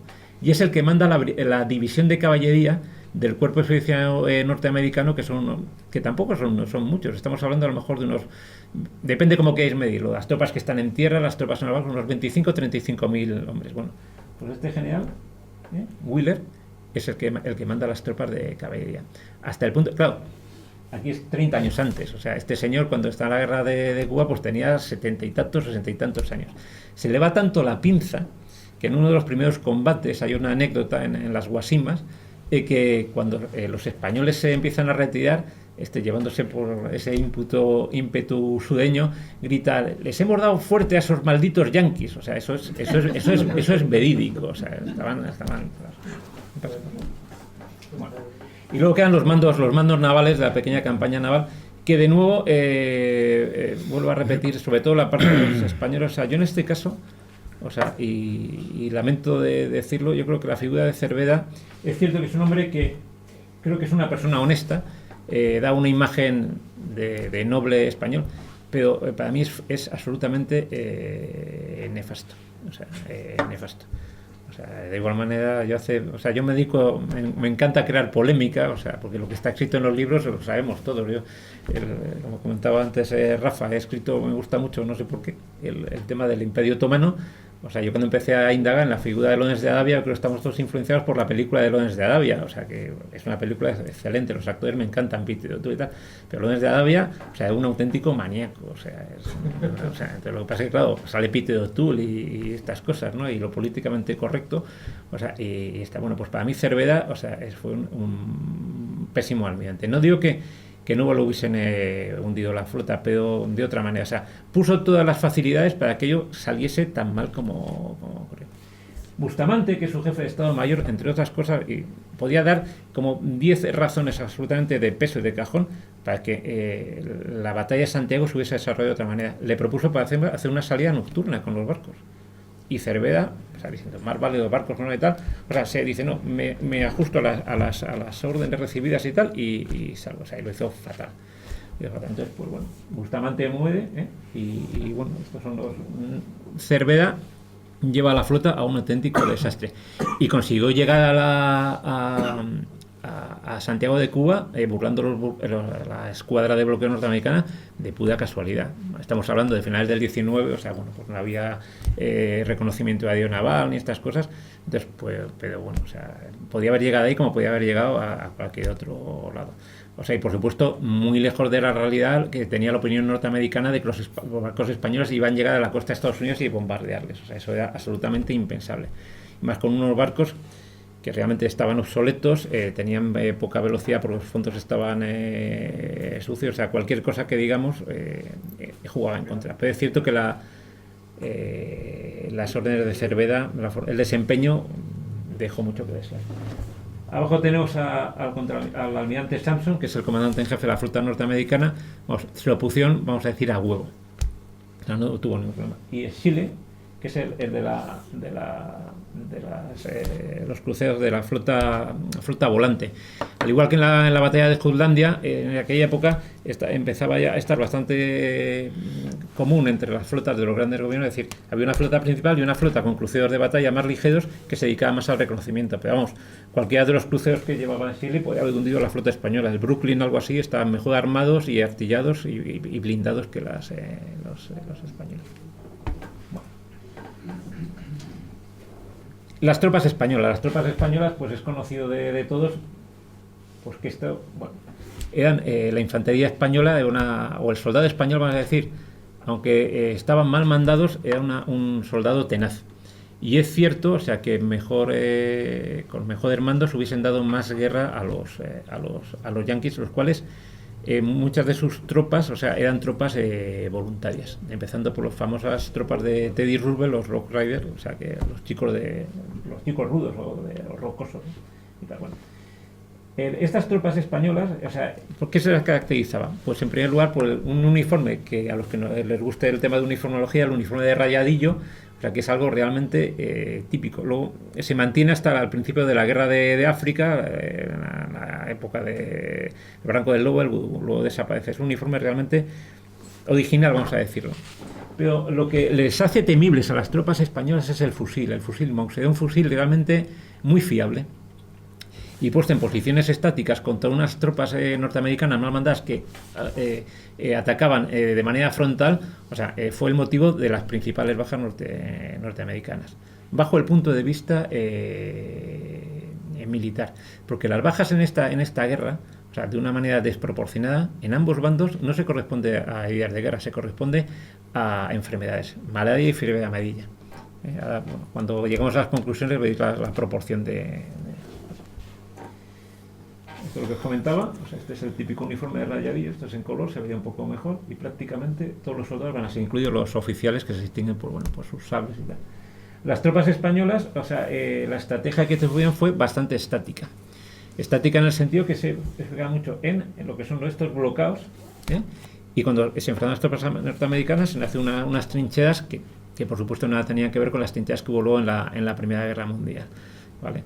y es el que manda la división de caballería del cuerpo expedicionario norteamericano, que tampoco son muchos. Estamos hablando a lo mejor de unos, depende cómo queráis medirlo, las tropas que están en tierra, las tropas en el barco, unos 25 o 35.000 hombres. Bueno, pues este general Wheeler es el que manda las tropas de caballería. Hasta el punto, claro, aquí es 30 años antes. O sea, este señor cuando está en la guerra de Cuba pues tenía 70 y tantos, 60 y tantos años. Se le va tanto la pinza que en uno de los primeros combates hay una anécdota en las Guasimas, que cuando los españoles se empiezan a retirar, llevándose por ese ímpetu sudeño, grita: les hemos dado fuerte a esos malditos yanquis. O sea, eso es verídico. O sea, estaban bueno. Y luego quedan los mandos navales de la pequeña campaña naval, que de nuevo vuelvo a repetir, sobre todo la parte de los españoles. O sea, yo en este caso, o sea, y lamento de decirlo, yo creo que la figura de Cervera, es cierto que es un hombre que creo que es una persona honesta, da una imagen de noble español, pero para mí es absolutamente nefasto. O sea, nefasto. O sea, de igual manera, yo me dedico, me encanta crear polémica, o sea, porque lo que está escrito en los libros lo sabemos todos. Como comentaba antes Rafa, me gusta mucho, no sé por qué, el tema del Imperio Otomano. O sea, yo cuando empecé a indagar en la figura de Lawrence de Arabia, creo que estamos todos influenciados por la película de Lawrence de Arabia. O sea, que es una película excelente, los actores me encantan, Peter O'Toole y tal. Pero Lawrence de Arabia, o sea, es un auténtico maníaco. O sea, entonces lo que pasa es que, claro, sale Peter O'Toole y estas cosas, ¿no? Y lo políticamente correcto. O sea, y está, bueno, pues para mí Cervera, o sea, fue un pésimo almirante. No digo que no lo hubiesen hundido la flota, pero de otra manera. O sea, puso todas las facilidades para que ello saliese tan mal como ocurrió. Bustamante, que es su jefe de Estado Mayor, entre otras cosas, y podía dar como 10 razones absolutamente de peso y de cajón para que la batalla de Santiago se hubiese desarrollado de otra manera. Le propuso para hacer una salida nocturna con los barcos. Y Cervera, o sea, diciendo, más vale los barcos, no y tal, o sea, se dice, no, me ajusto a las órdenes recibidas y tal, y salgo. O sea, y lo hizo fatal. Entonces, pues bueno, Bustamante muere, y bueno, estos son los... Cervera lleva a la flota a un auténtico desastre y consiguió llegar a Santiago de Cuba burlando la escuadra de bloqueo norteamericana de pura casualidad. Estamos hablando de finales del 19, o sea, bueno, pues no había reconocimiento de aeronaval ni estas cosas. Entonces, pues, pero bueno, o sea, podía haber llegado ahí como podía haber llegado a cualquier otro lado. O sea, y por supuesto, muy lejos de la realidad que tenía la opinión norteamericana de que los barcos españoles iban a llegar a la costa de Estados Unidos y bombardearles. O sea, eso era absolutamente impensable. Y más con unos barcos que realmente estaban obsoletos, tenían poca velocidad porque los fondos estaban sucios. O sea, cualquier cosa que digamos jugaba en contra. Pero es cierto que las órdenes de Cervera, el desempeño dejó mucho que desear. Abajo tenemos al almirante Sampson, que es el comandante en jefe de la flota norteamericana. Se lo pusieron, vamos a decir, a huevo. O sea, no tuvo ningún problema. Y Chile, que es el de los cruceros de la flota volante. Al igual que en la batalla de Jutlandia, en aquella época empezaba ya a estar bastante común entre las flotas de los grandes gobiernos, es decir, había una flota principal y una flota con cruceros de batalla más ligeros que se dedicaba más al reconocimiento. Pero vamos, cualquiera de los cruceros que llevaba Shelley podía haber hundido la flota española. El Brooklyn, algo así, estaban mejor armados y artillados y blindados que los españoles. Las tropas españolas, pues es conocido de todos, pues que esto, bueno, eran la infantería española, o el soldado español, vamos a decir, aunque estaban mal mandados, era un soldado tenaz. Y es cierto, o sea, que con mejores mandos hubiesen dado más guerra a los yanquis, los cuales muchas de sus tropas, o sea, eran tropas voluntarias, empezando por las famosas tropas de Teddy Roosevelt, los Rough Riders, o sea, que los chicos rudos o los rocosos, ¿no? Y tal, bueno. Estas tropas españolas, o sea, ¿por qué se las caracterizaban? Pues en primer lugar por un uniforme que a los que no les guste el tema de uniformología, el uniforme de rayadillo, o sea, que es algo realmente típico. Luego se mantiene hasta el principio de la guerra de África, en la época de Branco del Lobo, luego desaparece. Es un uniforme realmente original, vamos a decirlo. Pero lo que les hace temibles a las tropas españolas es el fusil Mauser. Era un fusil realmente muy fiable. Y puesto en posiciones estáticas contra unas tropas norteamericanas mal mandadas que atacaban de manera frontal, o sea, fue el motivo de las principales bajas norteamericanas. Bajo el punto de vista militar, porque las bajas en esta guerra, o sea, de una manera desproporcionada, en ambos bandos no se corresponde a heridas de guerra, se corresponde a enfermedades, malaria y fiebre amarilla. Ahora, bueno, cuando llegamos a las conclusiones veis la proporción de esto es lo que os comentaba, o sea, este es el típico uniforme de rayadillo, esto es en color, se veía un poco mejor y prácticamente todos los soldados van a ser incluidos los oficiales que se distinguen por sus sables y tal. Las tropas españolas, o sea, la estrategia que tuvieron fue bastante estática. Estática en el sentido que se fija mucho en lo que son estos bloqueos, y cuando se enfrentan las tropas norteamericanas se hacen unas trincheras que por supuesto nada tenían que ver con las trincheras que hubo luego en la Primera Guerra Mundial, ¿vale?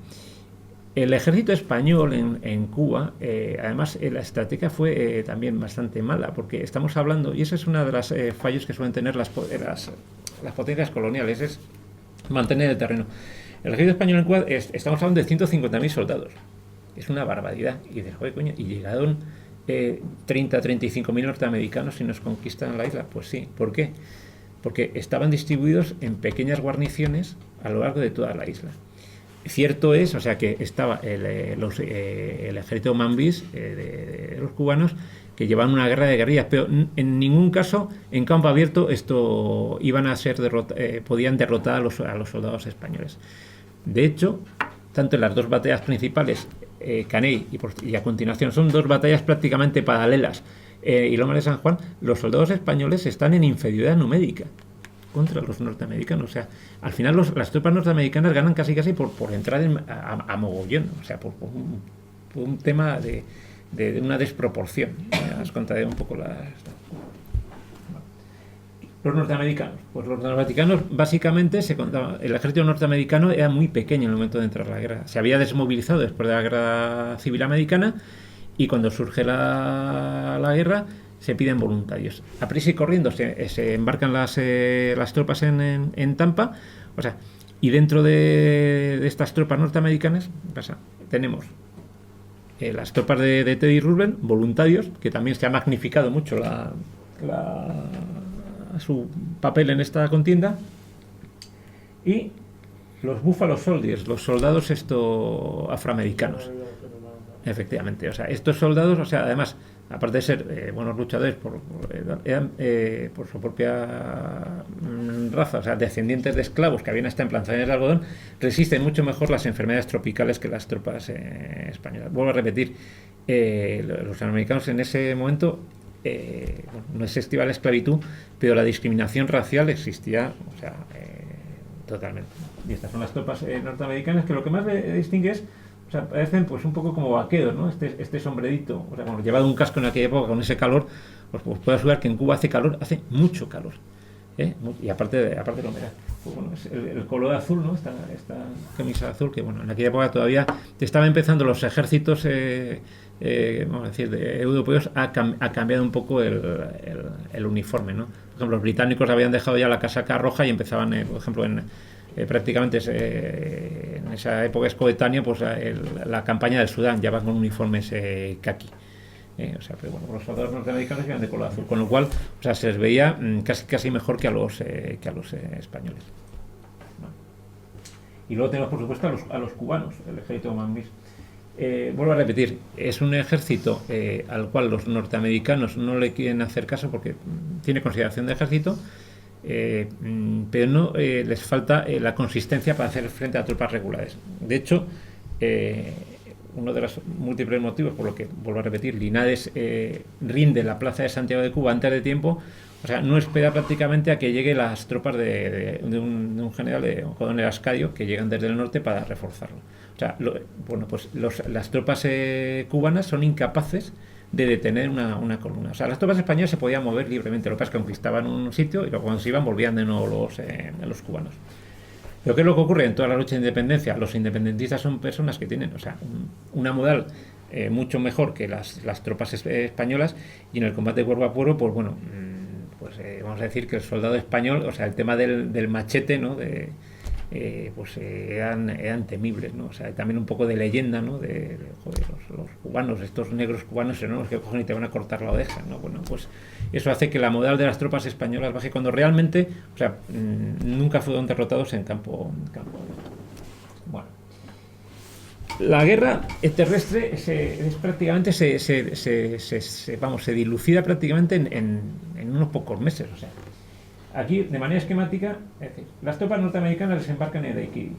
El ejército español en Cuba, además, la estrategia fue también bastante mala, porque estamos hablando, y esa es una de las fallos que suelen tener las potencias coloniales, es mantener el terreno. El ejército español en Cuba, estamos hablando de 150.000 soldados, es una barbaridad, y de joder, coño, y llegaron 35.000 norteamericanos y nos conquistan la isla. Pues sí, ¿por qué? Porque estaban distribuidos en pequeñas guarniciones a lo largo de toda la isla. Cierto es, o sea, que estaba el ejército mambis de los cubanos que llevaban una guerra de guerrillas, pero en ningún caso en campo abierto iban a ser podían derrotar a los soldados españoles. De hecho, tanto en las dos batallas principales, Caney y a continuación, son dos batallas prácticamente paralelas, y Lomas de San Juan, los soldados españoles están en inferioridad numérica contra los norteamericanos. O sea, al final las tropas norteamericanas ganan casi por entrar a mogollón, o sea, por un tema de una desproporción. Os contaré un poco los norteamericanos. Pues los norteamericanos, básicamente, el ejército norteamericano era muy pequeño en el momento de entrar a la guerra. Se había desmovilizado después de la Guerra Civil Americana, y cuando surge la guerra se piden voluntarios. A prisa y corriendo se embarcan las tropas en Tampa, o sea, y dentro de estas tropas norteamericanas tenemos las tropas de Teddy Roosevelt, voluntarios, que también se ha magnificado mucho su papel en esta contienda, y los Buffalo Soldiers, los soldados afroamericanos. Efectivamente, o sea, estos soldados, o sea, además, aparte de ser buenos luchadores por su propia raza, o sea, descendientes de esclavos que habían estado en plantaciones de algodón, resisten mucho mejor las enfermedades tropicales que las tropas españolas. Vuelvo a repetir, los americanos en ese momento no existía la esclavitud, pero la discriminación racial existía, o sea, totalmente. Y estas son las tropas norteamericanas, que lo que más le distingue es, o sea, parecen pues un poco como vaqueros, ¿no? Este sombrerito, o sea, llevado un casco en aquella época con ese calor, pues puedo asegurar que en Cuba hace calor, hace mucho calor. Y aparte la humedad. Pues bueno, es el color azul, ¿no? Esta camisa azul, que bueno, en aquella época todavía estaban empezando los ejércitos, vamos a decir, europeos ha cambiado un poco el uniforme, ¿no? Por ejemplo, los británicos habían dejado ya la casaca roja y empezaban, por ejemplo, prácticamente en esa época es coetáneo, pues la campaña del Sudán ya van con uniformes caqui. O sea, pero bueno, los soldados norteamericanos iban de color azul, con lo cual, o sea, se les veía casi mejor que a los españoles. ¿No? Y luego tenemos, por supuesto, a los cubanos, el ejército Manguís. Vuelvo a repetir, es un ejército al cual los norteamericanos no le quieren hacer caso porque tiene consideración de ejército, pero no les falta la consistencia para hacer frente a tropas regulares. De hecho, uno de los múltiples motivos por lo que, vuelvo a repetir, Linares rinde la plaza de Santiago de Cuba antes de tiempo, o sea, no espera prácticamente a que lleguen las tropas de un general, de un coronel Ascadio, que llegan desde el norte para reforzarlo. O sea, las tropas cubanas son incapaces de detener una columna. O sea, las tropas españolas se podían mover libremente, lo que pasa es que conquistaban un sitio y luego cuando se iban volvían de nuevo los cubanos. Pero ¿qué es lo que ocurre en toda la lucha de independencia? Los independentistas son personas que tienen, o sea, una moral mucho mejor que las tropas españolas, y en el combate cuerpo a cuerpo, pues bueno, vamos a decir que el soldado español, o sea, el tema del machete, ¿no? Eran temibles, ¿no? O sea, también un poco de leyenda, ¿no? Joder, los cubanos, estos negros cubanos enormes que cogen y te van a cortar la oreja, ¿no? Bueno, pues eso hace que la moral de las tropas españolas baje cuando realmente, o sea, nunca fueron derrotados en campo. Bueno, la guerra terrestre prácticamente se dilucida prácticamente en unos pocos meses, o sea. Aquí, de manera esquemática, es decir, las tropas norteamericanas desembarcan en Daiquiri.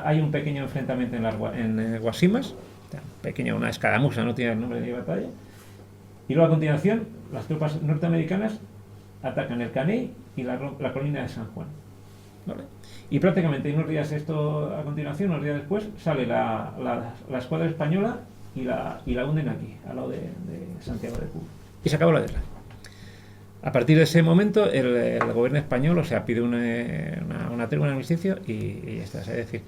Hay un pequeño enfrentamiento en Guasimas, una escaramuza, no tiene el nombre de batalla. Y luego a continuación, las tropas norteamericanas atacan el Caney y la colina de San Juan. ¿Vale? Y prácticamente unos días a continuación, unos días después, sale la escuadra española y la hunden aquí, al lado de Santiago de Cuba. Y se acabó la guerra. A partir de ese momento, el gobierno español, o sea, pide una tregua, un armisticio y ya está. Es decir,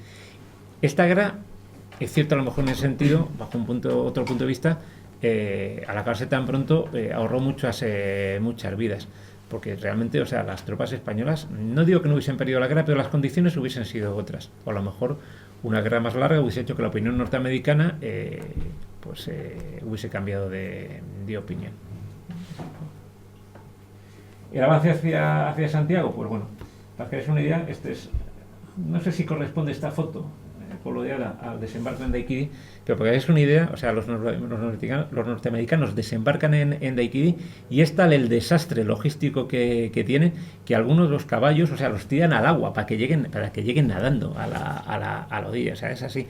esta guerra, es cierto a lo mejor en ese sentido, bajo otro punto de vista, al acabarse tan pronto, ahorró muchas vidas. Porque realmente, o sea, las tropas españolas, no digo que no hubiesen perdido la guerra, pero las condiciones hubiesen sido otras. O a lo mejor una guerra más larga hubiese hecho que la opinión norteamericana hubiese cambiado de opinión. El avance hacia Santiago, pues bueno, para que hagáis una idea, no sé si corresponde esta foto coloreada al desembarco en Daiquiri, pero para que hagáis una idea, o sea, los norteamericanos desembarcan en Daiquiri y es tal el desastre logístico que tienen que algunos de los caballos, o sea, los tiran al agua para que lleguen nadando a la orilla, o sea, es así.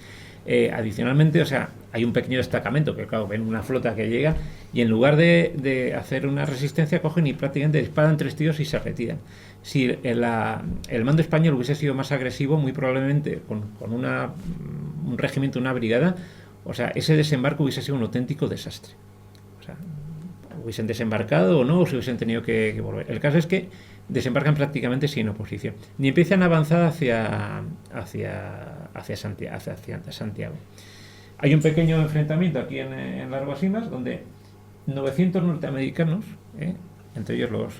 Adicionalmente, o sea, hay un pequeño destacamento que, claro, ven una flota que llega y en lugar de hacer una resistencia cogen y prácticamente disparan 3 tiros y se retiran. Si el mando español hubiese sido más agresivo, muy probablemente con un regimiento, una brigada, o sea, ese desembarco hubiese sido un auténtico desastre. O sea, hubiesen desembarcado o no, o se hubiesen tenido que volver. El caso es que desembarcan prácticamente sin oposición. Ni empiezan a avanzar hacia Santiago. Hay un pequeño enfrentamiento aquí en las Guasimas, donde 900 norteamericanos, entre ellos los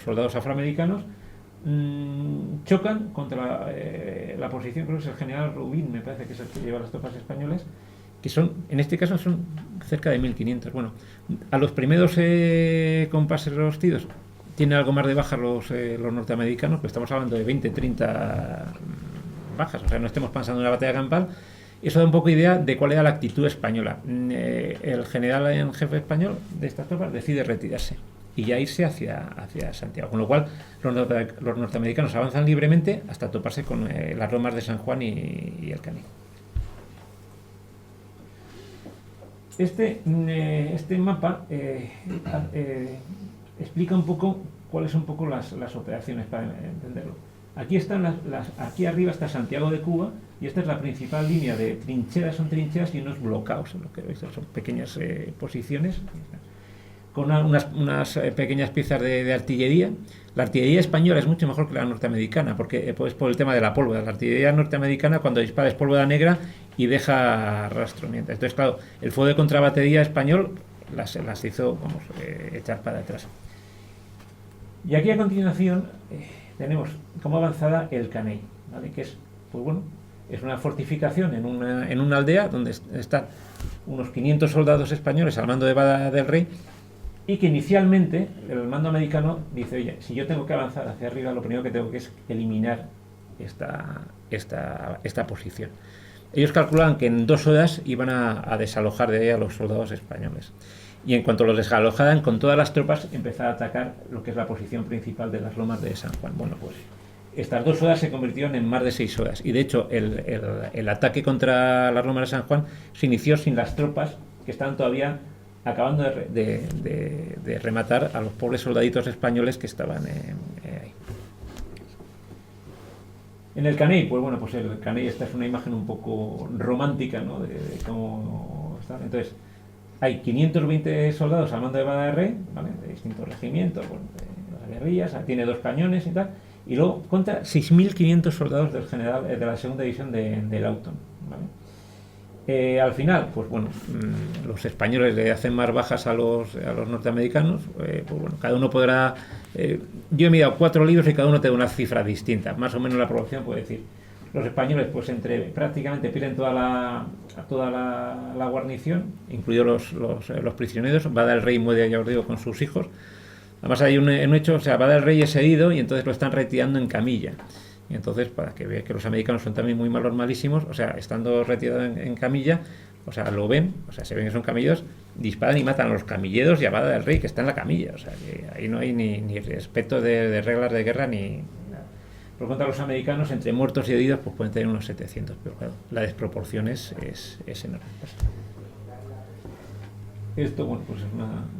soldados afroamericanos, chocan contra la posición, creo que es el general Rubín, me parece que es el que lleva las tropas españolas, que en este caso son cerca de 1500. Bueno, a los primeros compases de los tiros tiene algo más de bajas los norteamericanos, pues estamos hablando de 20, 30 bajas, o sea, no estemos pensando en una batalla campal. Eso da un poco idea de cuál era la actitud española. El general en jefe español de estas tropas decide retirarse y ya irse hacia Santiago, con lo cual los norteamericanos avanzan libremente hasta toparse con las lomas de San Juan y el Caney. Este mapa explica un poco cuáles son un poco las operaciones para entenderlo. Aquí arriba está Santiago de Cuba y esta es la principal línea de trincheras, son trincheras y unos bloqueados, lo que veis son pequeñas posiciones. con unas pequeñas piezas de artillería. La artillería española es mucho mejor que la norteamericana, porque pues por el tema de la pólvora. La artillería norteamericana, cuando dispara, es pólvora negra y deja rastro. Entonces, claro, el fuego de contrabatería español las hizo, vamos, echar para atrás. Y aquí a continuación tenemos como avanzada el Caney, ¿vale? Que es, pues bueno, es una fortificación en una aldea donde están unos 500 soldados españoles al mando de Bada del Rey, y que inicialmente el mando americano dice, oye, si yo tengo que avanzar hacia arriba, lo primero que tengo que es eliminar esta posición. Ellos calculaban que en 2 horas iban a desalojar de ahí a los soldados españoles. Y en cuanto los desalojaran, con todas las tropas, empezar a atacar lo que es la posición principal de las lomas de San Juan. Bueno, pues estas 2 horas se convirtieron en más de 6 horas. Y de hecho, el ataque contra las lomas de San Juan se inició sin las tropas que estaban todavía acabando de rematar a los pobres soldaditos españoles que estaban ahí. En el Caney, pues bueno, pues el Caney, esta es una imagen un poco romántica, ¿no? De cómo está. Entonces, hay 520 soldados al mando de Bada del Rey, ¿vale? De distintos regimientos, bueno, de las guerrillas, tiene 2 cañones y tal, y luego contra 6.500 soldados del general de la segunda división de Lawton, ¿vale? Al final, pues bueno, los españoles le hacen más bajas a los norteamericanos, pues bueno, cada uno podrá... yo he mirado 4 libros y cada uno tiene una cifra distinta, más o menos la proporción puede decir. Los españoles, pues prácticamente pierden toda la guarnición, incluidos los prisioneros. Bada del Rey muere, ya os digo, con sus hijos. Además hay un hecho, o sea, Bada del Rey es herido y entonces lo están retirando en camilla. Y entonces, para que vean que los americanos son también muy malos, malísimos, o sea, estando retirado en camilla, o sea, lo ven, o sea, se ven que son camilleros, disparan y matan a los camilleros y a Bada del Rey, que está en la camilla. O sea, que ahí no hay ni respeto de reglas de guerra ni nada. Por contra, los americanos, entre muertos y heridos, pues pueden tener unos 700, pero claro, la desproporción es enorme. Esto, bueno, pues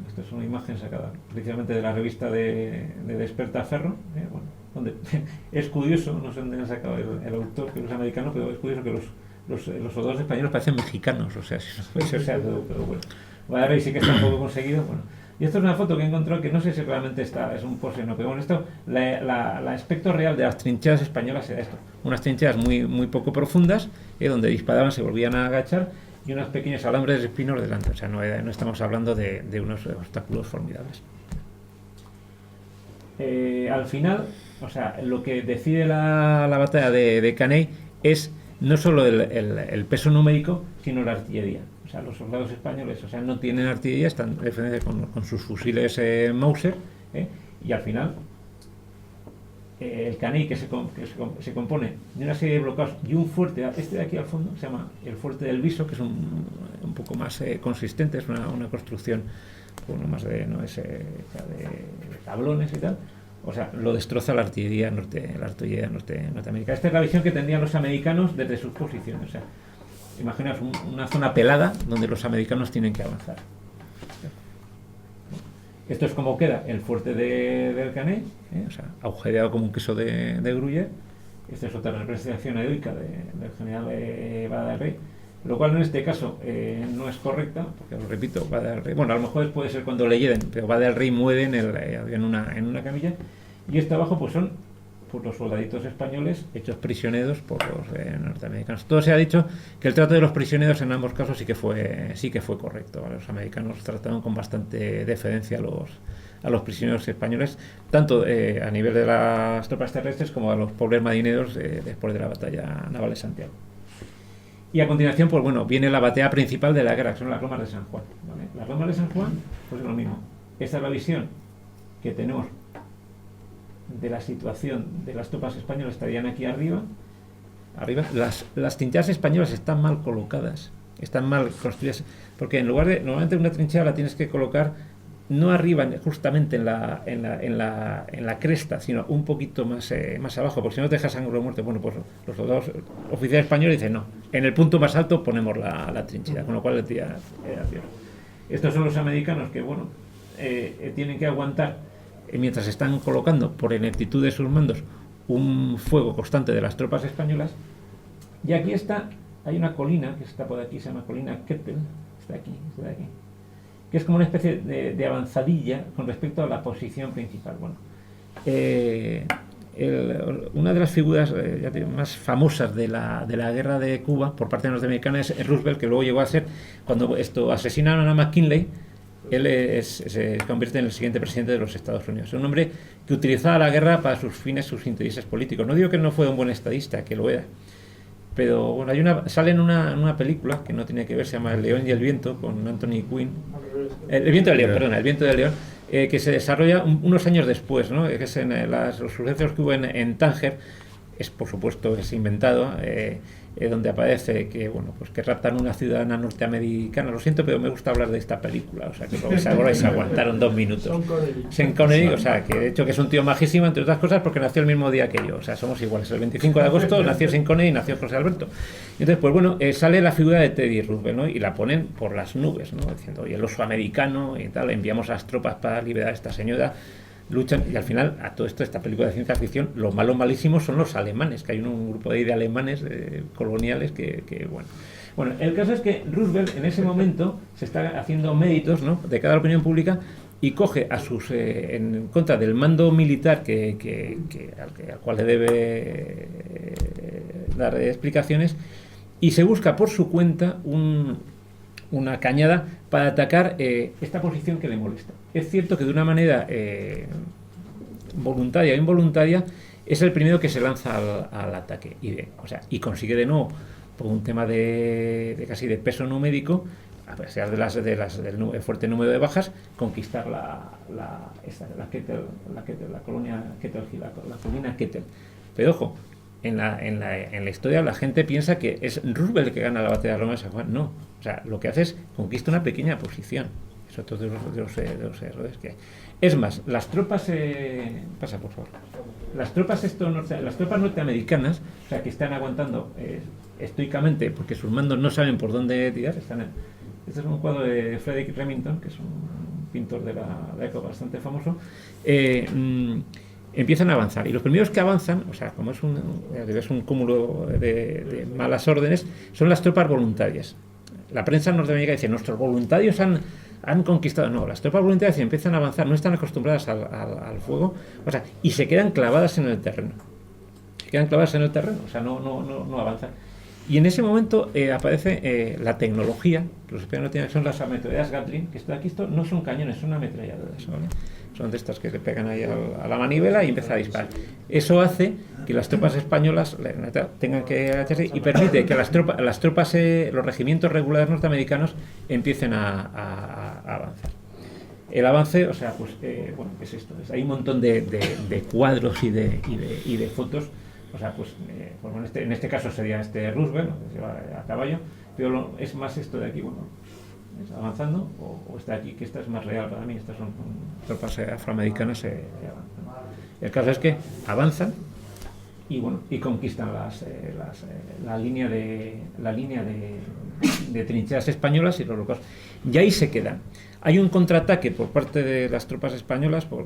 esto es una imagen sacada precisamente de la revista de Despertaferro, bueno, donde es curioso, no sé dónde han sacado el autor, que es americano, pero es curioso que los soldados españoles parecen mexicanos, o sea, si no puede ser, pero bueno. Bada del Rey sí que está un poco conseguido, bueno. Y esto es una foto que he encontrado que no sé si realmente es un pose o no, pero bueno, esto, el aspecto real de las trincheras españolas era esto. Unas trincheras muy poco profundas, donde disparaban, se volvían a agachar, y unos pequeños alambres de espinos delante. O sea, no estamos hablando de unos obstáculos formidables. Al final, o sea, lo que decide la batalla de Caney es no solo el peso numérico, sino la artillería. O sea, los soldados españoles, o sea, no tienen artillería, están defendiendo con sus fusiles Mauser, y al final el Caney, que se compone de una serie de bloqueos y un fuerte, este de aquí al fondo se llama el fuerte del Viso, que es un poco más consistente, es una construcción, uno más de tablones y tal. O sea, lo destroza la artillería norteamericana. Esta es la visión que tendrían los americanos desde sus posiciones. O sea, imaginaos una zona pelada donde los americanos tienen que avanzar. Esto es como queda el fuerte del Caney, o sea, agujereado como un queso de Gruyère. Esta es otra representación heroica del general Bada del Rey, lo cual en este caso no es correcta, porque os repito, Bada del Rey, bueno, a lo mejor puede ser cuando le hieren, pero Bada del Rey muere en una camilla, y esto abajo pues son pues los soldaditos españoles hechos prisioneros por los norteamericanos. Todo se ha dicho que el trato de los prisioneros en ambos casos sí que fue correcto, ¿vale? Los americanos trataron con bastante deferencia a los prisioneros españoles, tanto a nivel de las tropas terrestres como a los pobres marineros después de la batalla naval de Santiago. Y a continuación, pues bueno, viene la batalla principal de la guerra, que son las lomas de San Juan, ¿vale? Las lomas de San Juan, pues es lo mismo. Esta es la visión que tenemos de la situación de las tropas españolas. Estarían aquí arriba. Las trincheras españolas están mal colocadas, están mal construidas, porque en lugar de, normalmente una trinchera la tienes que colocar no arriba justamente en la cresta, sino un poquito más abajo, porque si no te dejas ángulo de muerte. Bueno, pues los soldados oficiales españoles dicen no, en el punto más alto ponemos la trinchera, con lo cual era peor. Estos son los americanos que, bueno, tienen que aguantar mientras están colocando por ineptitud de sus mandos un fuego constante de las tropas españolas. Y aquí hay una colina que está por aquí, se llama colina Keppel, está aquí. que es como una especie de avanzadilla con respecto a la posición principal. Bueno, una de las figuras ya digo, más famosas de la guerra de Cuba por parte de los norteamericanos es Roosevelt, que luego llegó a ser, cuando asesinaron a McKinley, él se convierte en el siguiente presidente de los Estados Unidos. Es un hombre que utilizaba la guerra para sus fines, sus intereses políticos. No digo que no fue un buen estadista, que lo era. Pero bueno, sale en una película que no tiene que ver, se llama El León y el Viento, con Anthony Quinn. El Viento del León, perdón, El Viento del León, que se desarrolla unos años después, ¿no? Que es en los sucesos que hubo en Tánger. Es, por supuesto, es inventado, donde aparece que, bueno, pues que raptan una ciudadana norteamericana. Lo siento, pero me gusta hablar de esta película, o sea, que ahora se aguantaron 2 minutos. Sean Connery, o sea, que de hecho que es un tío majísimo, entre otras cosas, porque nació el mismo día que yo, o sea, somos iguales. El 25 de agosto nació Sean Connery y nació José Alberto. Y entonces, pues bueno, sale la figura de Teddy Roosevelt, ¿no? Y la ponen por las nubes, ¿no? Diciendo, oye, el oso americano y tal, enviamos a las tropas para liberar a esta señora. Luchan, y al final, a todo esto, esta película de ciencia ficción, los malos malísimos son los alemanes, que hay un grupo de alemanes coloniales que bueno, el caso es que Roosevelt en ese momento se está haciendo méritos, ¿no?, de cara a la opinión pública, y coge a sus en contra del mando militar al cual le debe dar explicaciones, y se busca por su cuenta una cañada para atacar esta posición que le molesta. Es cierto que de una manera voluntaria o involuntaria es el primero que se lanza al ataque y consigue de nuevo, por un tema de casi de peso numérico, a pesar del fuerte número de bajas, conquistar la colonia Kettle Hill, la colina Kettle. Pero ojo, en la historia la gente piensa que es Roosevelt el que gana la batalla de Roma de San Juan. No, o sea, lo que hace es conquista una pequeña posición. Es otro de los errores que hay. Es más, las tropas pasa por favor. Las tropas norteamericanas, o sea, que están aguantando estoicamente porque sus mandos no saben por dónde tirar. Este es un cuadro de Frederick Remington, que es un pintor de la época bastante famoso. Empiezan a avanzar, y los primeros que avanzan, o sea, como es un cúmulo de malas órdenes, son las tropas voluntarias. La prensa norteamericana dice, nuestros voluntarios han conquistado. No, las tropas voluntarias empiezan a avanzar, no están acostumbradas al fuego, o sea, y se quedan clavadas en el terreno. O sea, no avanzan. Y en ese momento aparece la tecnología, que los españoles tienen, son las ametralladoras Gatling, que aquí no son cañones, son ametralladoras, ¿vale? Son de estas que le pegan ahí a la manivela y empieza a disparar. Eso hace que las tropas españolas tengan que agacharse y permite que las tropas, los regimientos regulares norteamericanos empiecen a avanzar. El avance, o sea, pues, bueno, ¿qué es esto? Hay un montón de cuadros y de fotos. O sea, pues en este caso sería Roosevelt, que se va a caballo, pero es más esto de aquí, bueno, es avanzando, o está aquí, que esta es más real para mí, estas son tropas afroamericanas avanzando. El caso es que avanzan y bueno, y conquistan la línea de trincheras españolas y los locos. Y ahí se quedan. Hay un contraataque por parte de las tropas españolas con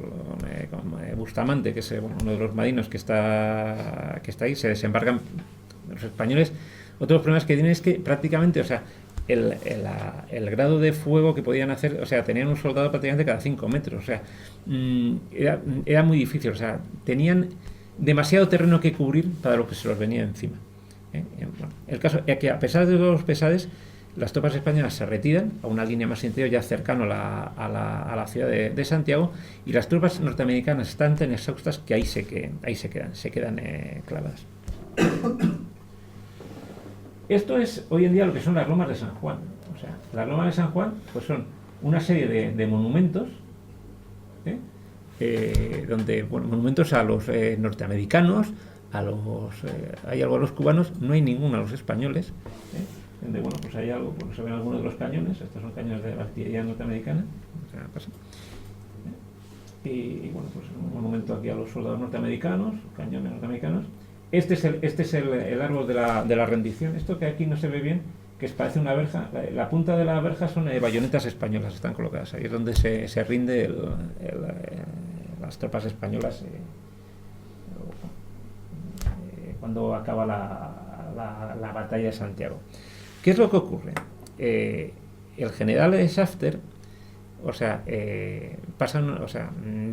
Bustamante, que es uno de los marinos que está ahí. Se desembarcan los españoles. Otros problemas que tienen es que prácticamente, o sea, el grado de fuego que podían hacer, o sea, tenían un soldado prácticamente cada 5 metros, o sea, era muy difícil, o sea, tenían demasiado terreno que cubrir para lo que se los venía encima. Bueno, el caso es que, a pesar de los pesares, las tropas españolas se retiran a una línea más interior, ya cercano a la ciudad de Santiago, y las tropas norteamericanas están tan exhaustas que ahí se quedan clavadas. Esto es hoy en día lo que son las lomas de San Juan. O sea, las lomas de San Juan pues son una serie de monumentos, donde, bueno, monumentos a los norteamericanos, hay algo a los cubanos, no hay ninguno a los españoles, donde, bueno, pues hay algo, pues se ven algunos de los cañones, estos son cañones de la artillería norteamericana, o sea, pasa. Y bueno, pues un monumento aquí a los soldados norteamericanos, cañones norteamericanos. Este es el árbol de la rendición. Esto que aquí no se ve bien, que parece una verja, la punta de la verja son bayonetas españolas, están colocadas ahí, es donde se rinde las tropas españolas cuando acaba la batalla de Santiago. ¿Qué es lo que ocurre? El general Shafter o sea,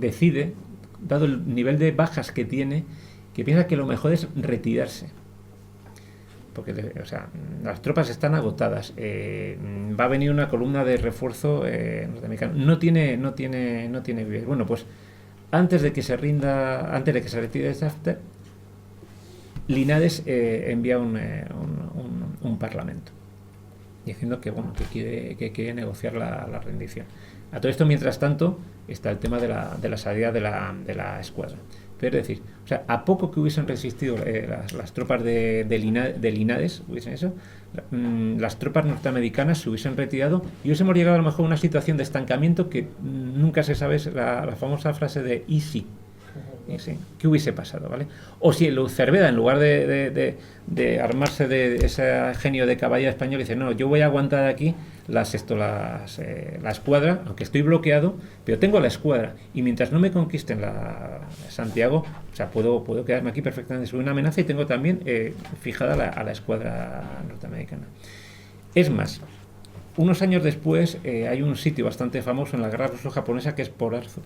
decide, dado el nivel de bajas que tiene, que piensa que lo mejor es retirarse. Porque, o sea, las tropas están agotadas. Va a venir una columna de refuerzo norteamericano. No tiene víveres. Bueno, pues antes de que se retire Safter, Linares envía un parlamento diciendo que quiere negociar la rendición. A todo esto, mientras tanto, está el tema de la salida de la escuadra. Pero es decir, o sea, a poco que hubiesen resistido las tropas de Linares, las tropas norteamericanas se hubiesen retirado y hubiésemos llegado a lo mejor a una situación de estancamiento que nunca se sabe, la famosa frase de easy. Sí, ¿qué hubiese pasado? ¿Vale? O si Cervera, en lugar de armarse de ese genio de caballero español, dice, no, yo voy a aguantar aquí la escuadra, aunque estoy bloqueado, pero tengo la escuadra, y mientras no me conquisten Santiago, o sea, puedo quedarme aquí perfectamente. Soy una amenaza y tengo también fijada a la escuadra norteamericana. Es más, unos años después hay un sitio bastante famoso en la guerra ruso-japonesa que es Port Arthur.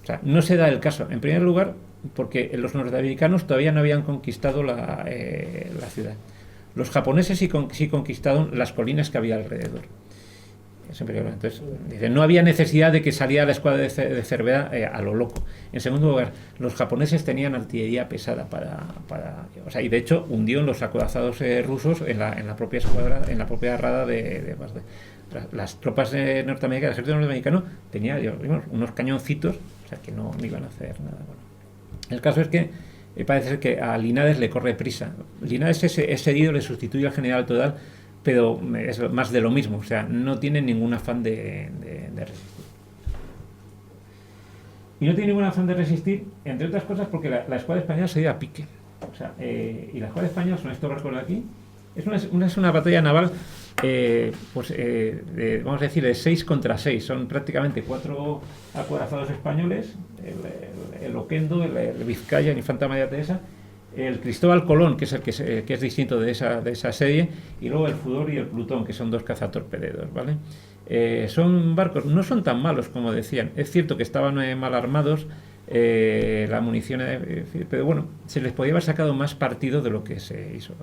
O sea, no se da el caso, en primer lugar, porque los norteamericanos todavía no habían conquistado la ciudad. Los japoneses sí conquistaron las colinas que había alrededor. Entonces, dice, no había necesidad de que saliera la escuadra de Cervera a lo loco. En segundo lugar, los japoneses tenían artillería pesada o sea, y de hecho hundieron los acorazados rusos en la propia escuadra, en la propia rada de las tropas norteamericanas, el ejército norteamericano tenía unos cañoncitos, o sea, que no iban a hacer nada. Bueno, el caso es que parece ser que a Linares le corre prisa. Linares es herido, le sustituye al general Toral, pero es más de lo mismo, o sea, no tiene ningún afán de resistir. Y no tiene ningún afán de resistir, entre otras cosas, porque la escuadra española se dio a pique. O sea, y la escuadra española son estos barcos de aquí. Es una batalla naval, vamos a decir, de 6 contra 6. Son prácticamente 4 acorazados españoles, el Oquendo, el Vizcaya, el Infanta María Teresa, el Cristóbal Colón, que es el que es distinto de esa serie, y luego el Fudor y el Plutón, que son 2 cazatorpederos, ¿vale? Son barcos, no son tan malos como decían. Es cierto que estaban mal armados, la munición, pero bueno, se les podía haber sacado más partido de lo que se hizo.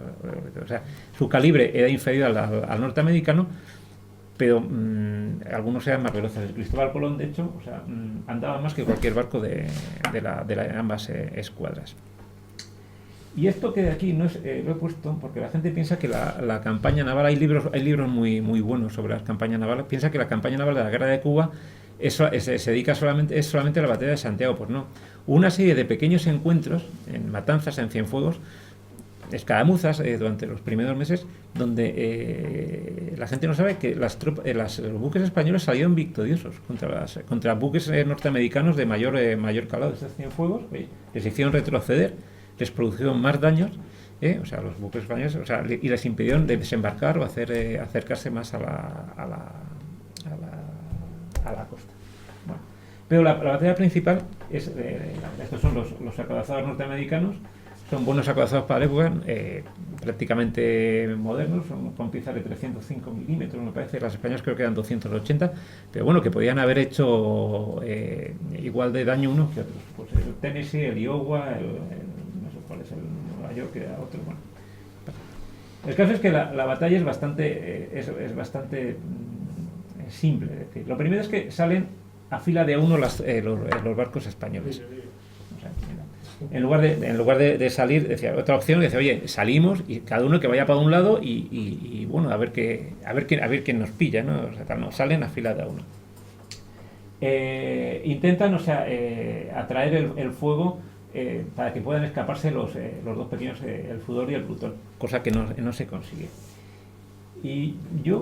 O sea, su calibre era inferior al norteamericano, pero algunos eran más veloces. El Cristóbal Colón, de hecho, o sea, andaba más que cualquier barco de ambas escuadras. Y esto que de aquí no es, lo he puesto porque la gente piensa que la campaña naval, hay libros muy buenos sobre las campañas navales, piensa que la campaña naval de la guerra de Cuba se dedica solamente a la batalla de Santiago. Pues no, hubo una serie de pequeños encuentros en matanzas, en Cienfuegos, escaramuzas durante los primeros meses, donde la gente no sabe que los buques españoles salieron victoriosos contra buques norteamericanos de mayor calado de estos Cienfuegos. Les hicieron retroceder, les produjeron más daños, o sea, los buques españoles, o sea, y les impidieron de desembarcar o acercarse más a la costa. Bueno, pero la batalla principal es estos son los acorazados norteamericanos. Son buenos acorazados para la época, prácticamente modernos, son con piezas de 305 milímetros, me parece. Las españolas creo que eran 280, pero bueno, que podían haber hecho igual de daño unos que otros. Pues el Tennessee, el Iowa, no sé cuál es el Nueva York, que era otro. Bueno. El caso es que la batalla es bastante simple. Es decir, lo primero es que salen a fila de a uno los barcos españoles. O sea, en lugar de salir, decía otra opción, decía, oye, salimos y cada uno que vaya para un lado y bueno, a ver quién nos pilla, ¿no? O sea, no, salen a fila de a uno. Intentan, o sea, atraer el fuego para que puedan escaparse los dos pequeños, el Fudor y el Plutón, cosa que no se consigue. Y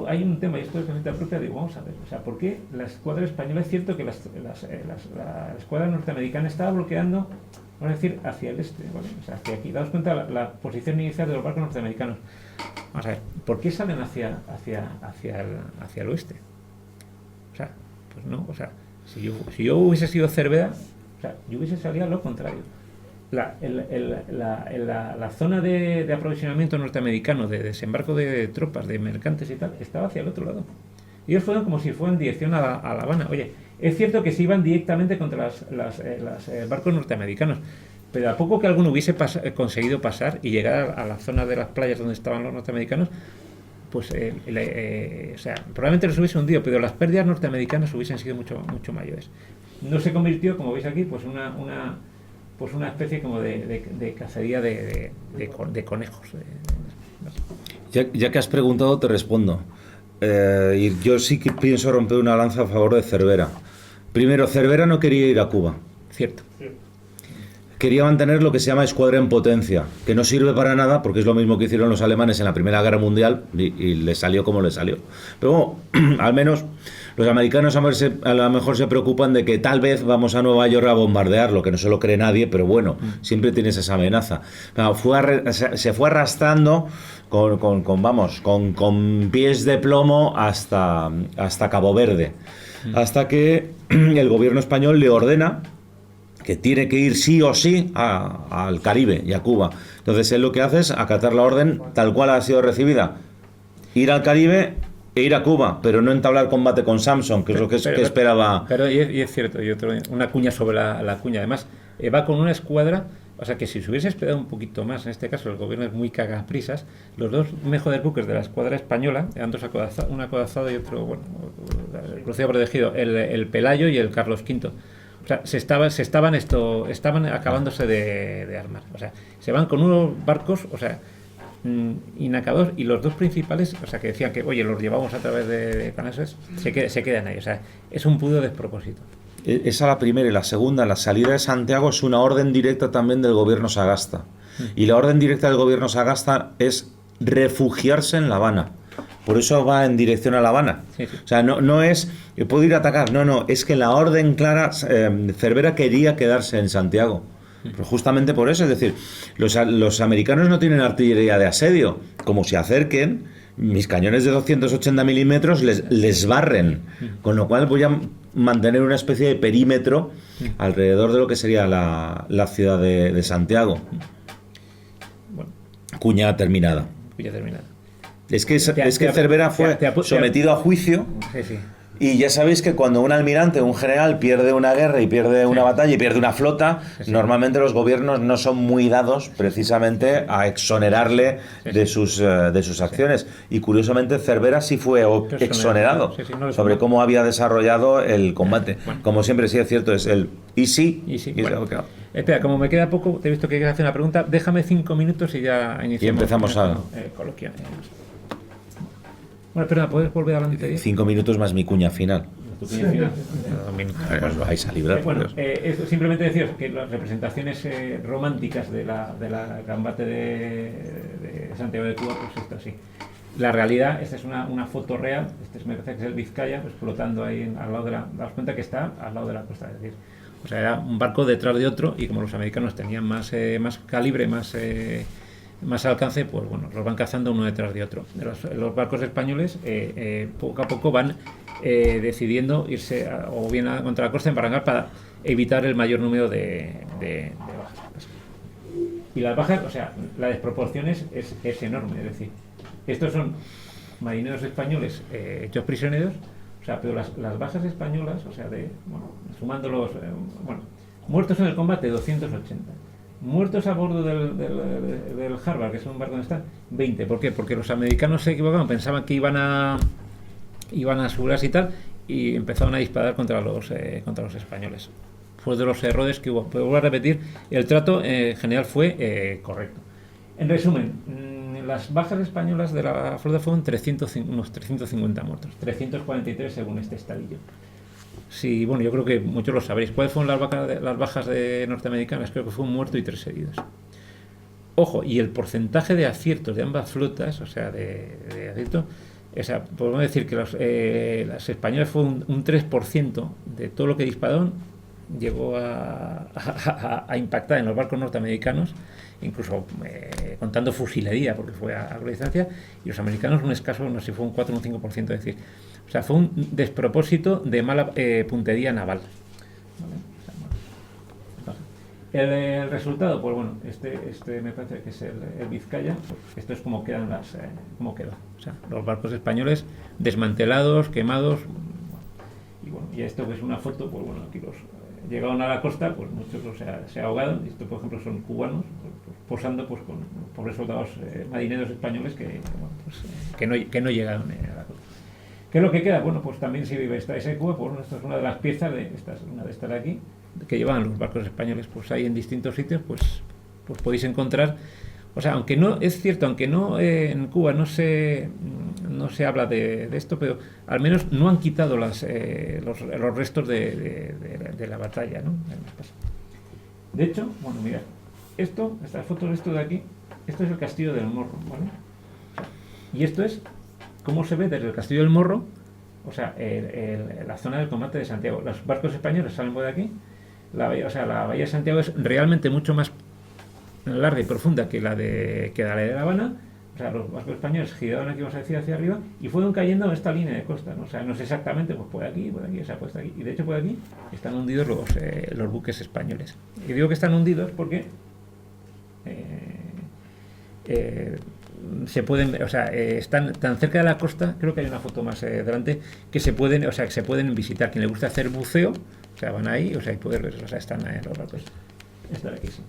hay un tema, y esto es de propia, digo, vamos a ver, o sea, ¿por qué la escuadra española? Es cierto que la escuadra norteamericana estaba bloqueando, vamos a decir, hacia el este, ¿vale? O sea, hacia aquí. Daos cuenta la posición inicial de los barcos norteamericanos. Vamos a ver, ¿por qué salen hacia el oeste? O sea, pues no, o sea, si yo hubiese sido Cervera, o sea, yo hubiese salido a lo contrario. La zona de aprovisionamiento norteamericano, de desembarco de tropas, de mercantes y tal, estaba hacia el otro lado. Ellos fueron como si fueran en dirección a La Habana. Oye, es cierto que se iban directamente contra los barcos norteamericanos, pero a poco que alguno hubiese conseguido pasar y llegar a la zona de las playas donde estaban los norteamericanos, pues o sea, probablemente los hubiese hundido, pero las pérdidas norteamericanas hubiesen sido mucho mayores. No se convirtió, como veis aquí, pues una especie como de cacería de conejos. Ya que has preguntado, te respondo. Y yo sí que pienso romper una lanza a favor de Cervera. Primero, Cervera no quería ir a Cuba. Cierto. Quería mantener lo que se llama escuadra en potencia, que no sirve para nada porque es lo mismo que hicieron los alemanes en la Primera Guerra Mundial y les salió como les salió. Pero bueno, al menos los americanos a lo mejor se preocupan de que tal vez vamos a Nueva York a bombardearlo, que no se lo cree nadie, pero bueno, siempre tienes esa amenaza. Se fue arrastrando con pies de plomo hasta Cabo Verde, hasta que el gobierno español le ordena que tiene que ir sí o sí al Caribe y a Cuba. Entonces él lo que hace es acatar la orden tal cual ha sido recibida, ir al Caribe e ir a Cuba, pero no entablar combate con Samson, que es lo que esperaba. Pero y es cierto, una cuña sobre la cuña. Además, va con una escuadra, o sea que si se hubiese esperado un poquito más, en este caso el gobierno es muy cagaprisas, los dos mejores buques de la escuadra española, eran dos un acorazado y otro, bueno, el crucero protegido, el Pelayo y el Carlos V. O sea, estaban acabándose de armar. O sea, se van con unos barcos, o sea, inacabados, y los dos principales, o sea, que decían que, oye, los llevamos a través de canasas, se quedan ahí. O sea, es un pudo despropósito. Esa la primera. Y la segunda, la salida de Santiago es una orden directa también del gobierno Sagasta. Y la orden directa del gobierno Sagasta es refugiarse en La Habana. Por eso va en dirección a La Habana. Sí. O sea, no es, puedo ir a atacar, no, es que la orden clara, Cervera quería quedarse en Santiago. Pero justamente por eso, es decir, los americanos no tienen artillería de asedio. Como se acerquen, mis cañones de 280 milímetros les barren. Con lo cual voy a mantener una especie de perímetro alrededor de lo que sería la ciudad de Santiago. Bueno. Cuña terminada. Es que Cervera fue sometido a juicio. Sí. Y ya sabéis que cuando un almirante, un general pierde una guerra y pierde una batalla y pierde una flota, normalmente los gobiernos no son muy dados precisamente a exonerarle de sus acciones. Y curiosamente Cervera sí fue exonerado sobre cómo había desarrollado el combate. Bueno. Como siempre sí es cierto, es el easy. Bueno. Espera, como me queda poco, te he visto que quieres hacer una pregunta, déjame 5 minutos y ya iniciamos. Y empezamos a coloquiar. Bueno, perdona, ¿puedes volver adelante? 5 minutos más mi cuña final. Tu cuña final. Os vais a librar. Bueno, simplemente deciros que las representaciones románticas de la combate de Santiago de Cuba, pues esto así. La realidad, esta es una foto real, me parece que es el Vizcaya, pues flotando ahí al lado daos cuenta que está al lado de la costa, es decir, o sea, era un barco detrás de otro, y como los americanos tenían más calibre, más alcance, pues bueno, los van cazando uno detrás de otro. Los barcos españoles poco a poco van decidiendo irse o bien contra la costa, embarrancar para evitar el mayor número de bajas. Y las bajas, o sea, la desproporción es enorme, es decir, estos son marineros españoles hechos prisioneros, o sea, pero las bajas españolas, o sea, sumando los muertos en el combate, 280. Muertos a bordo del Harvard, que es un barco donde están, 20. ¿Por qué? Porque los americanos se equivocaron, pensaban que iban a asegurarse y tal, y empezaron a disparar contra los españoles. Fue de los errores que hubo. Pero vuelvo a repetir, el trato en general fue correcto. En resumen, las bajas españolas de la flota fueron unos 350 muertos, 343 según este estadillo. Sí, bueno, yo creo que muchos lo sabréis. ¿Cuáles fueron las bajas norteamericanas? Creo que fue un muerto y 3 heridos. Ojo, y el porcentaje de aciertos de ambas flotas, o sea, de acierto, o sea, podemos decir que las españolas fue un 3% de todo lo que dispararon, llegó a impactar en los barcos norteamericanos, incluso contando fusilería, porque fue a gran distancia, y los americanos un escaso, no sé si fue un 4 o un 5%, es decir, o sea, fue un despropósito de mala puntería naval. ¿Vale? El resultado, pues bueno, me parece que es el Vizcaya. Pues esto es como quedan cómo queda. O sea, los barcos españoles desmantelados, quemados. Y bueno, y esto que es una foto, pues bueno, aquí los llegaron a la costa, pues muchos se ahogaron. Y esto, por ejemplo, son cubanos pues, posando pues con pobres soldados marineros españoles bueno, pues, que no llegaron a la costa. ¿Qué es lo que queda? Bueno, pues también si estáis en Cuba, pues bueno, esta es una de las piezas una de estas de aquí, que llevaban los barcos españoles, pues hay en distintos sitios, pues podéis encontrar, o sea, aunque no, es cierto, aunque no en Cuba no se habla de esto, pero al menos no han quitado los restos de la batalla, ¿no? De hecho, bueno, mirad, esta foto de esto de aquí, esto es el Castillo del Morro, ¿vale? Y esto es cómo se ve desde el Castillo del Morro, o sea, la zona del combate de Santiago. Los barcos españoles salen por aquí, la bahía de Santiago es realmente mucho más larga y profunda que la de La Habana. O sea, los barcos españoles giraron aquí, vamos a decir, hacia arriba y fueron cayendo en esta línea de costa, ¿no? O sea, no sé exactamente, pues por aquí, o sea, pues aquí. Y de hecho por aquí están hundidos los buques españoles. Y digo que están hundidos porque se pueden, o sea, están tan cerca de la costa, creo que hay una foto más delante, que se pueden visitar. Quien le gusta hacer buceo, o sea, van ahí, o sea, y poder ver, o sea, están los barcos. Esta de aquí sí.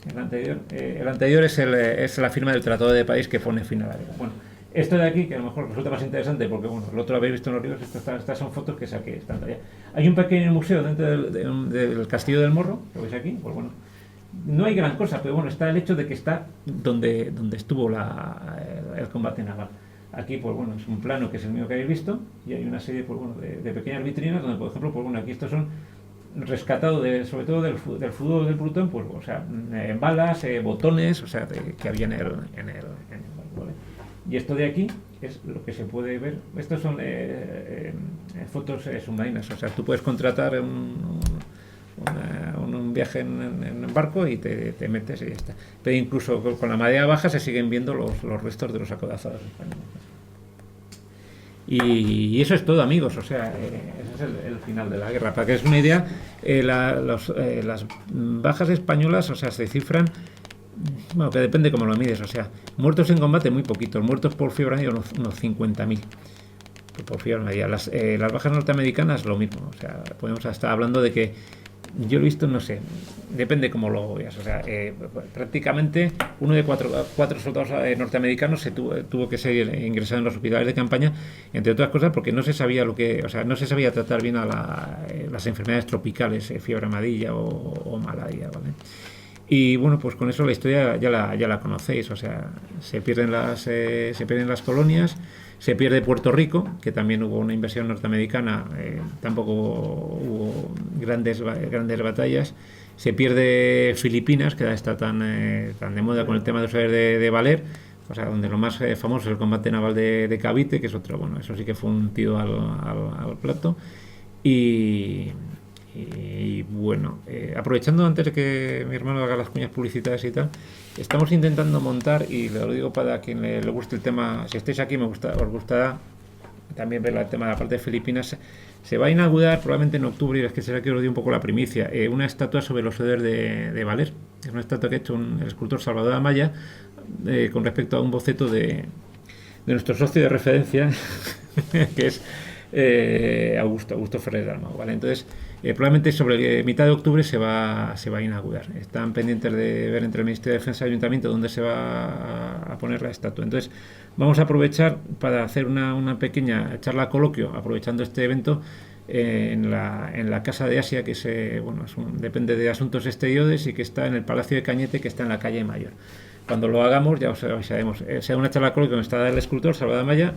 El anterior es la firma del Tratado de París que pone fin a la guerra. Bueno, esto de aquí, que a lo mejor resulta más interesante, porque bueno, el otro lo habéis visto en los libros, estas son fotos que saqué, están allá. Hay un pequeño museo dentro del Castillo del Morro, lo veis aquí, pues bueno, no hay gran cosa, pero bueno, está el hecho de que está donde estuvo el combate naval. Aquí, pues bueno, es un plano que es el mío que habéis visto, y hay una serie, pues bueno, de pequeñas vitrinas donde, por ejemplo, pues bueno, aquí estos son rescatados sobre todo del fútbol del Plutón, pues, o sea, balas, botones, o sea, que había en el barco, ¿vale? Y esto de aquí es lo que se puede ver. Estos son fotos submarinas, o sea, tú puedes contratar un viaje en barco y te metes y ya está. Pero incluso con la marea baja se siguen viendo los restos de los acorazados españoles. Y eso es todo, amigos, o sea, ese es el final de la guerra. Para que es una idea, las bajas españolas, o sea, se cifran, bueno, que depende cómo lo mides, o sea, muertos en combate muy poquitos, muertos por fiebre amarilla unos 50.000. Por fiebre amarilla. Las bajas norteamericanas lo mismo, o sea, podemos estar hablando de que yo lo he visto, no sé, depende cómo lo veas, o sea, prácticamente uno de cuatro soldados norteamericanos tuvo que ser ingresado en los hospitales de campaña, entre otras cosas porque no se sabía no se sabía tratar bien a las enfermedades tropicales, fiebre amarilla o malaria, ¿vale? Y bueno, pues con eso la historia ya la conocéis, o sea, se pierden las colonias, se pierde Puerto Rico, que también hubo una invasión norteamericana, tampoco hubo grandes batallas, se pierde Filipinas, que está tan de moda con el tema de saber de valer, o sea, donde lo más famoso es el combate naval de Cavite, que es otro, bueno, eso sí que fue un tiro al plato. Y bueno, aprovechando antes de que mi hermano haga las cuñas publicitarias y tal, estamos intentando montar, y lo digo para quien le guste el tema, si estáis aquí os gustará también ver el tema de la parte de Filipinas. Se va a inaugurar probablemente en octubre, y es que será que os doy un poco la primicia, una estatua sobre los héroes de Valer. Es una estatua que ha hecho el escultor Salvador Amaya con respecto a un boceto de nuestro socio de referencia, que es Augusto Ferrer Dalmau, ¿vale? Entonces, probablemente sobre mitad de octubre se va a inaugurar. Están pendientes de ver entre el Ministerio de Defensa y el Ayuntamiento dónde se va a poner la estatua. Entonces, vamos a aprovechar para hacer una pequeña charla coloquio, aprovechando este evento, en la Casa de Asia, que depende de Asuntos Exteriores y que está en el Palacio de Cañete, que está en la calle Mayor. Cuando lo hagamos, ya os avisaremos. Será una charla coloquio donde estará el escultor Salvador Amaya.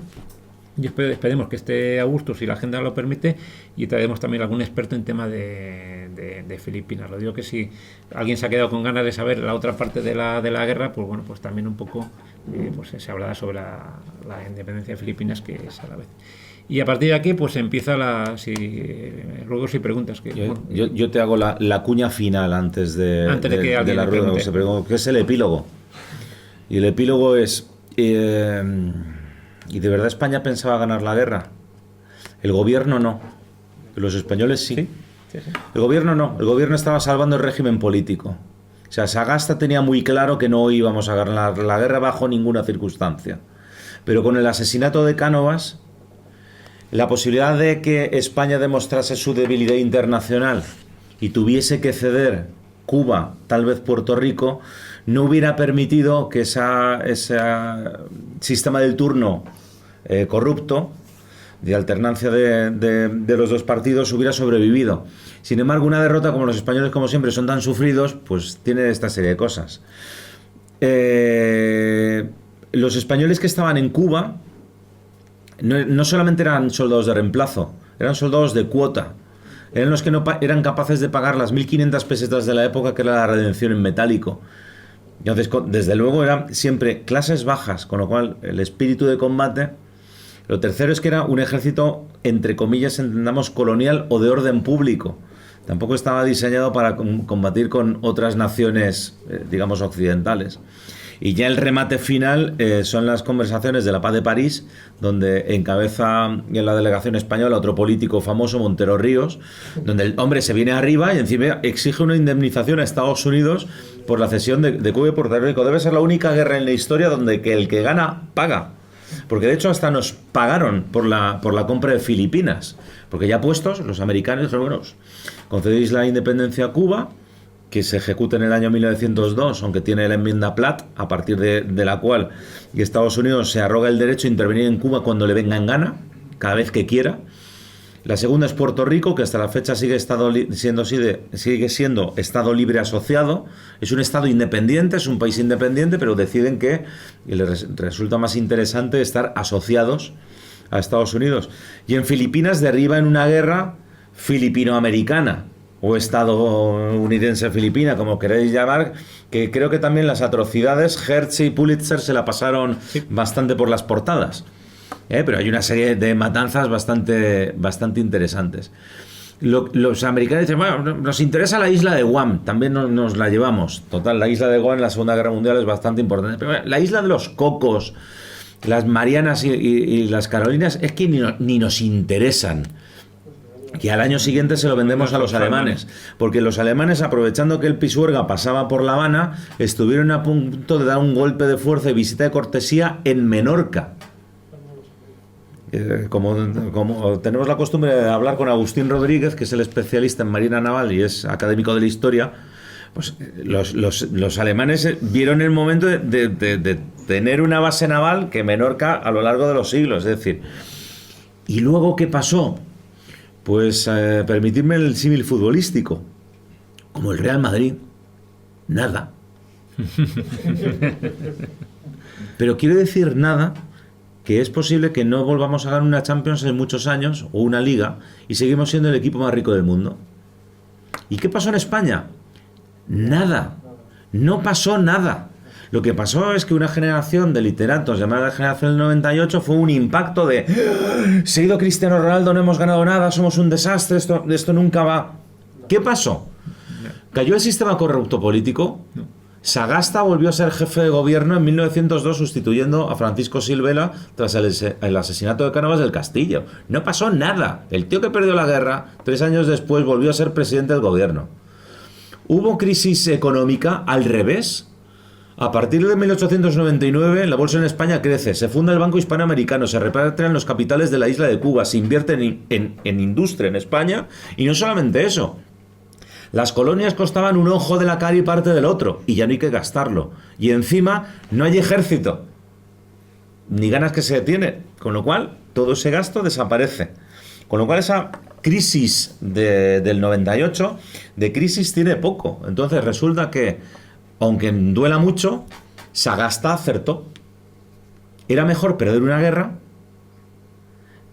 Y esperemos que esté a gusto, si la agenda lo permite, y traeremos también algún experto en tema de Filipinas. Lo digo que si alguien se ha quedado con ganas de saber la otra parte de la guerra, pues bueno, pues también un poco pues se hablará sobre la independencia de Filipinas, que es a la vez. Y a partir de aquí, pues empieza ruegos y preguntas. Yo te hago la cuña final antes de la rueda. ¿Qué es el epílogo? Y el epílogo es... ¿Y de verdad España pensaba ganar la guerra? El gobierno no. Los españoles sí. Sí. El gobierno no. El gobierno estaba salvando el régimen político. O sea, Sagasta tenía muy claro que no íbamos a ganar la guerra bajo ninguna circunstancia. Pero con el asesinato de Cánovas, la posibilidad de que España demostrase su debilidad internacional y tuviese que ceder Cuba, tal vez Puerto Rico, no hubiera permitido que ese sistema del turno corrupto, de alternancia de los dos partidos, hubiera sobrevivido. Sin embargo, una derrota, como los españoles, como siempre, son tan sufridos, pues tiene esta serie de cosas. Los españoles que estaban en Cuba no solamente eran soldados de reemplazo, eran soldados de cuota. Eran los que no eran capaces de pagar las 1.500 pesetas de la época, que era la redención en metálico. Entonces, desde luego, eran siempre clases bajas, con lo cual el espíritu de combate. Lo tercero es que era un ejército, entre comillas, entendamos, colonial o de orden público. Tampoco estaba diseñado para combatir con otras naciones, digamos, occidentales. Y ya el remate final son las conversaciones de la Paz de París, donde encabeza en la delegación española otro político famoso, Montero Ríos, donde el hombre se viene arriba y encima exige una indemnización a Estados Unidos por la cesión de Cuba y Puerto Rico. Debe ser la única guerra en la historia donde que el que gana paga. Porque de hecho hasta nos pagaron por la compra de Filipinas. Porque ya puestos, los americanos dijeron, bueno, concedéis la independencia a Cuba, que se ejecuta en el año 1902, aunque tiene la enmienda Platt, a partir de la cual Estados Unidos se arroga el derecho a intervenir en Cuba cuando le venga en gana, cada vez que quiera. La segunda es Puerto Rico, que hasta la fecha sigue siendo Estado libre asociado. Es un Estado independiente, es un país independiente, pero deciden que les resulta más interesante estar asociados a Estados Unidos. Y en Filipinas derriba en una guerra filipino-americana, o estadounidense-filipina, como queréis llamar, que creo que también las atrocidades, Hertz y Pulitzer se la pasaron bastante por las portadas. Pero hay una serie de matanzas bastante interesantes. Los americanos dicen, bueno, nos interesa la isla de Guam, también nos la llevamos. Total, la isla de Guam en la Segunda Guerra Mundial es bastante importante. Pero la isla de los Cocos, las Marianas y las Carolinas, es que ni nos interesan. Que al año siguiente se lo vendemos a los alemanes, porque los alemanes, aprovechando que el Pisuerga pasaba por La Habana, estuvieron a punto de dar un golpe de fuerza y visita de cortesía en Menorca. Como tenemos la costumbre de hablar con Agustín Rodríguez, que es el especialista en marina naval y es académico de la historia, pues los alemanes vieron el momento de tener una base naval que Menorca a lo largo de los siglos, es decir. ¿Y luego qué pasó? Pues permitidme el símil futbolístico, como el Real Madrid, nada. Pero quiero decir nada, que es posible que no volvamos a ganar una Champions en muchos años, o una Liga, y seguimos siendo el equipo más rico del mundo. ¿Y qué pasó en España? Nada. No pasó nada. Lo que pasó es que una generación de literatos llamada la generación del 98 fue un impacto de se ha ido Cristiano Ronaldo, no hemos ganado nada, somos un desastre, esto nunca va. ¿Qué pasó? ¿Cayó el sistema corrupto político? Sagasta volvió a ser jefe de gobierno en 1902 sustituyendo a Francisco Silvela tras el asesinato de Cánovas del Castillo. No pasó nada. El tío que perdió la guerra 3 años después volvió a ser presidente del gobierno. ¿Hubo crisis económica al revés? A partir de 1899 la bolsa en España crece, se funda el Banco Hispanoamericano, se repatrian los capitales de la isla de Cuba, se invierte en industria en España, y no solamente eso. Las colonias costaban un ojo de la cara y parte del otro, y ya no hay que gastarlo. Y encima no hay ejército, ni ganas que se detiene, con lo cual todo ese gasto desaparece. Con lo cual esa crisis del 98, de crisis tiene poco. Entonces resulta que, aunque duela mucho, Sagasta acertó. Era mejor perder una guerra,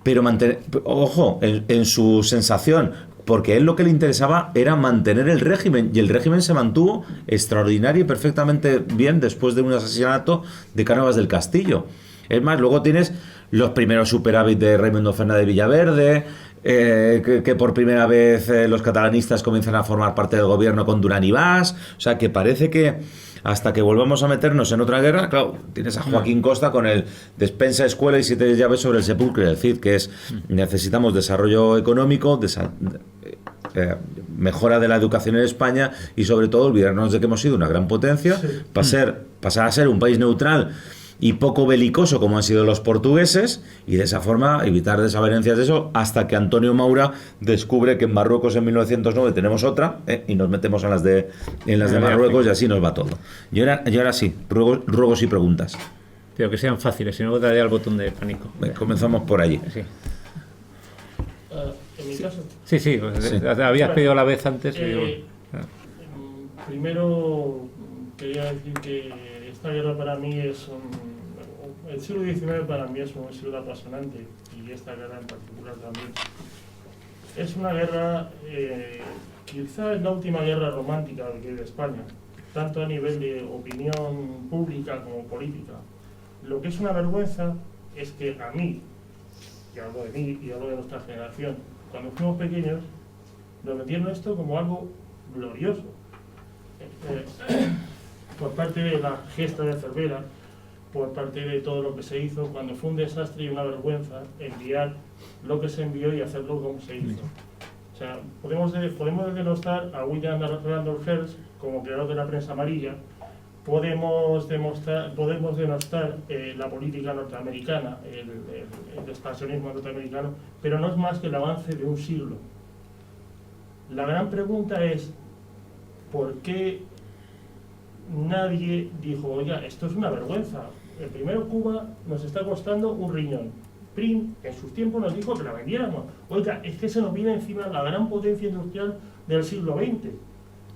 pero mantener, ojo, en su sensación, porque a él lo que le interesaba era mantener el régimen, y el régimen se mantuvo extraordinario y perfectamente bien después de un asesinato de Cánovas del Castillo. Es más, luego tienes los primeros superávit de Raimundo Fernández de Villaverde, que por primera vez los catalanistas comienzan a formar parte del gobierno con Durán y Bas. O sea, que parece que hasta que volvamos a meternos en otra guerra, claro, tienes a Joaquín Costa con el despensa, escuela y 7 llaves sobre el sepulcro del Cid, que es necesitamos desarrollo económico, mejora de la educación en España y sobre todo olvidarnos de que hemos sido una gran potencia, pasar a ser un país neutral y poco belicoso como han sido los portugueses, y de esa forma evitar desavenencias de eso, hasta que Antonio Maura descubre que en Marruecos en 1909 tenemos otra, y nos metemos en las de Marruecos, y así nos va todo. Y ahora sí, ruegos y preguntas. Pero que sean fáciles, si no daría el botón de pánico. Comenzamos por allí. Sí. ¿En mi caso? Sí, habías pedido la vez antes. Primero quería decir que esta guerra para mí es el siglo XIX para mí es un siglo apasionante, y esta guerra en particular también. Es una guerra, quizá es la última guerra romántica que hay de España, tanto a nivel de opinión pública como política. Lo que es una vergüenza es que a mí, y hablo de mí y hablo de nuestra generación, cuando fuimos pequeños, nos metieron esto como algo glorioso. Por parte de la gesta de Cervera, por parte de todo lo que se hizo, cuando fue un desastre y una vergüenza enviar lo que se envió y hacerlo como se hizo. O sea, podemos denostar a William Randolph Hearst como creador de la prensa amarilla, podemos denostar la política norteamericana, el expansionismo norteamericano, pero no es más que el avance de un siglo. La gran pregunta es, ¿por qué nadie dijo, oiga, esto es una vergüenza? El primero, Cuba nos está costando un riñón. Prim, en sus tiempos, nos dijo que la vendiéramos. Oiga, es que se nos viene encima la gran potencia industrial del siglo XX.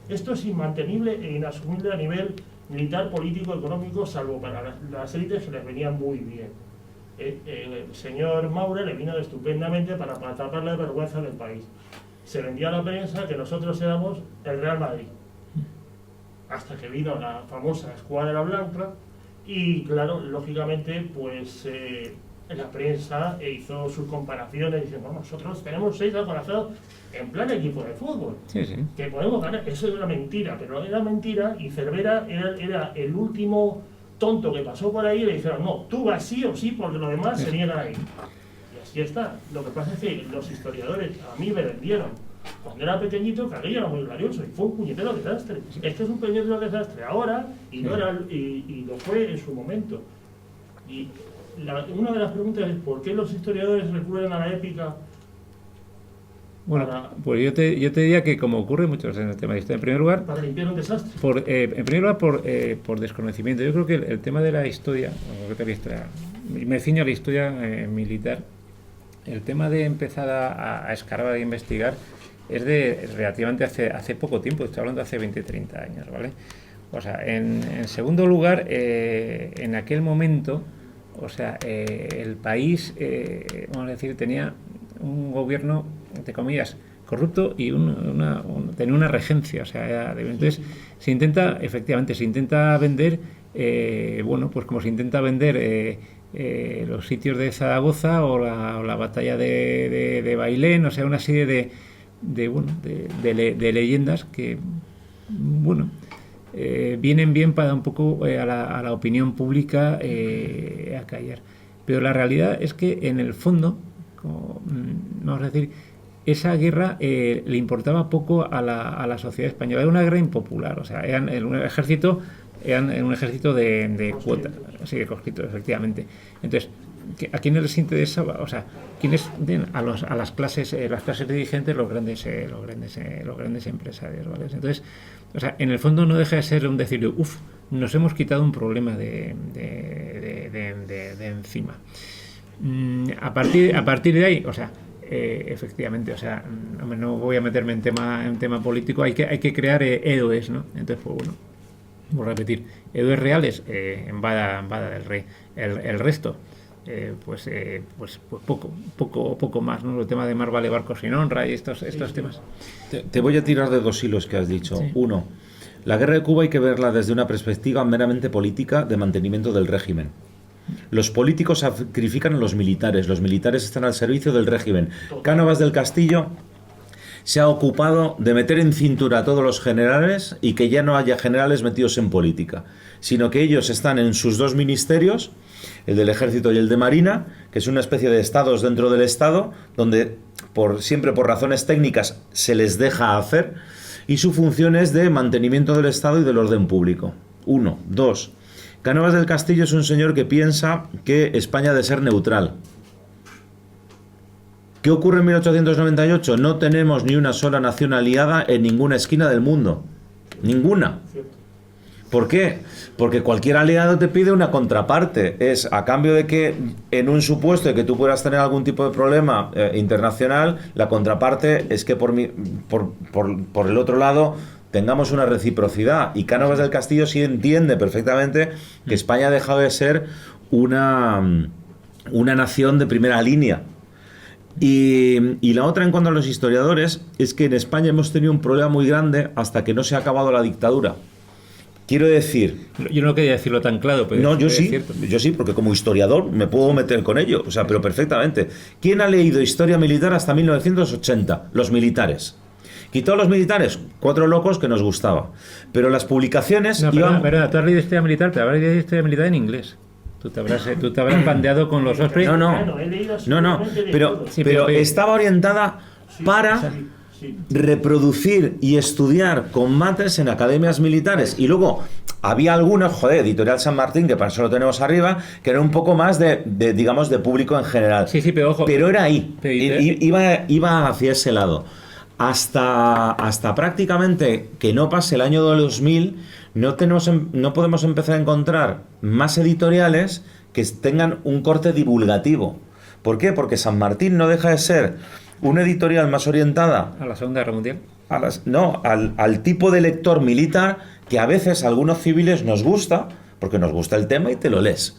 Esto es inmantenible e inasumible a nivel militar, político, económico, salvo para las élites que les venían muy bien. El señor Maura le vino estupendamente para tapar la vergüenza del país. Se vendía a la prensa que nosotros éramos el Real Madrid. Hasta que vino la famosa Escuadra Blanca y, claro, lógicamente, pues la prensa hizo sus comparaciones diciendo, nosotros tenemos 6 acorazados en plan equipo de fútbol, que podemos ganar. Eso era mentira, pero era mentira, y Cervera era el último tonto que pasó por ahí y le dijeron, no, tú vas sí o sí porque los demás se niegan ahí. Y así está. Lo que pasa es que los historiadores a mí me vendieron cuando era pequeñito que aquello era muy glorioso y fue un puñetero desastre. Este es un puñetero desastre ahora y lo fue en su momento. Y una de las preguntas es ¿por qué los historiadores recurren a la épica? Bueno, pues yo te diría que, como ocurre mucho en el tema de historia, en primer lugar, para limpiar un desastre. En primer lugar, por desconocimiento. Yo creo que el tema de la historia, me ciño a la historia militar, el tema de empezar a escarbar e investigar es de relativamente hace poco tiempo, estoy hablando de hace 20, 30 años, ¿vale? O sea, en segundo lugar, en aquel momento, o sea, el país, vamos a decir, tenía un gobierno, entre comillas, corrupto y tenía una regencia, o sea, entonces se intenta vender, bueno, pues como se intenta vender los sitios de Zaragoza o la batalla de Bailén, o sea, una serie de leyendas que, bueno, vienen bien para un poco a la opinión pública a callar. Pero la realidad es que en el fondo, vamos a decir, esa guerra le importaba poco a la sociedad española. Era una guerra impopular, o sea, eran un ejército de cuota, así de conscriptos, efectivamente. Entonces, ¿a quiénes les interesaba? O sea, ¿quiénes a las clases dirigentes, los grandes empresarios, ¿vale? Entonces, o sea, en el fondo no deja de ser un decir, nos hemos quitado un problema de encima. A partir de ahí, o sea, efectivamente, o sea, no voy a meterme en tema político, hay que crear héroes, ¿no? Entonces, pues bueno, voy a repetir, héroes reales en Bada del Rey. El resto, pues poco más, ¿no? El tema de mar vale barco sin honra y estos temas. Te voy a tirar de 2 hilos que has dicho. Sí. Uno, la guerra de Cuba hay que verla desde una perspectiva meramente política de mantenimiento del régimen. Los políticos sacrifican a los militares están al servicio del régimen. Cánovas del Castillo se ha ocupado de meter en cintura a todos los generales y que ya no haya generales metidos en política, sino que ellos están en sus 2 ministerios, el del Ejército y el de Marina, que es una especie de estados dentro del Estado, donde siempre por razones técnicas se les deja hacer, y su función es de mantenimiento del Estado y del orden público. 1. 2. Cánovas del Castillo es un señor que piensa que España ha de ser neutral. ¿Qué ocurre en 1898? No tenemos ni una sola nación aliada en ninguna esquina del mundo. Ninguna. ¿Por qué? Porque cualquier aliado te pide una contraparte. Es a cambio de que, en un supuesto de que tú puedas tener algún tipo de problema internacional, la contraparte es que por el otro lado tengamos una reciprocidad. Y Cánovas del Castillo sí entiende perfectamente que España ha dejado de ser una nación de primera línea. Y la otra, en cuanto a los historiadores, es que en España hemos tenido un problema muy grande hasta que no se ha acabado la dictadura. Quiero decir... Yo no quería decirlo tan claro, pero... No, yo sí, porque como historiador me puedo meter con ello, o sea, pero perfectamente. ¿Quién ha leído historia militar hasta 1980? Los militares. Quitó a los militares, 4 locos que nos gustaba. Pero las publicaciones... No, perdona, tú has leído historia militar, pero habrás leído historia militar en inglés. Tú te habrás bandeado con los Osprey. No, pero estaba orientada para reproducir y estudiar combates en academias militares. Y luego había algunos, Editorial San Martín, que para eso lo tenemos arriba, que era un poco más digamos, de público en general. Sí, pero ojo. Pero era ahí, iba hacia ese lado. Hasta prácticamente que no pase el año 2000, no podemos empezar a encontrar más editoriales que tengan un corte divulgativo. ¿Por qué? Porque San Martín no deja de ser una editorial más orientada a la Segunda Guerra Mundial. Al tipo de lector militar que a veces a algunos civiles nos gusta, porque nos gusta el tema y te lo lees.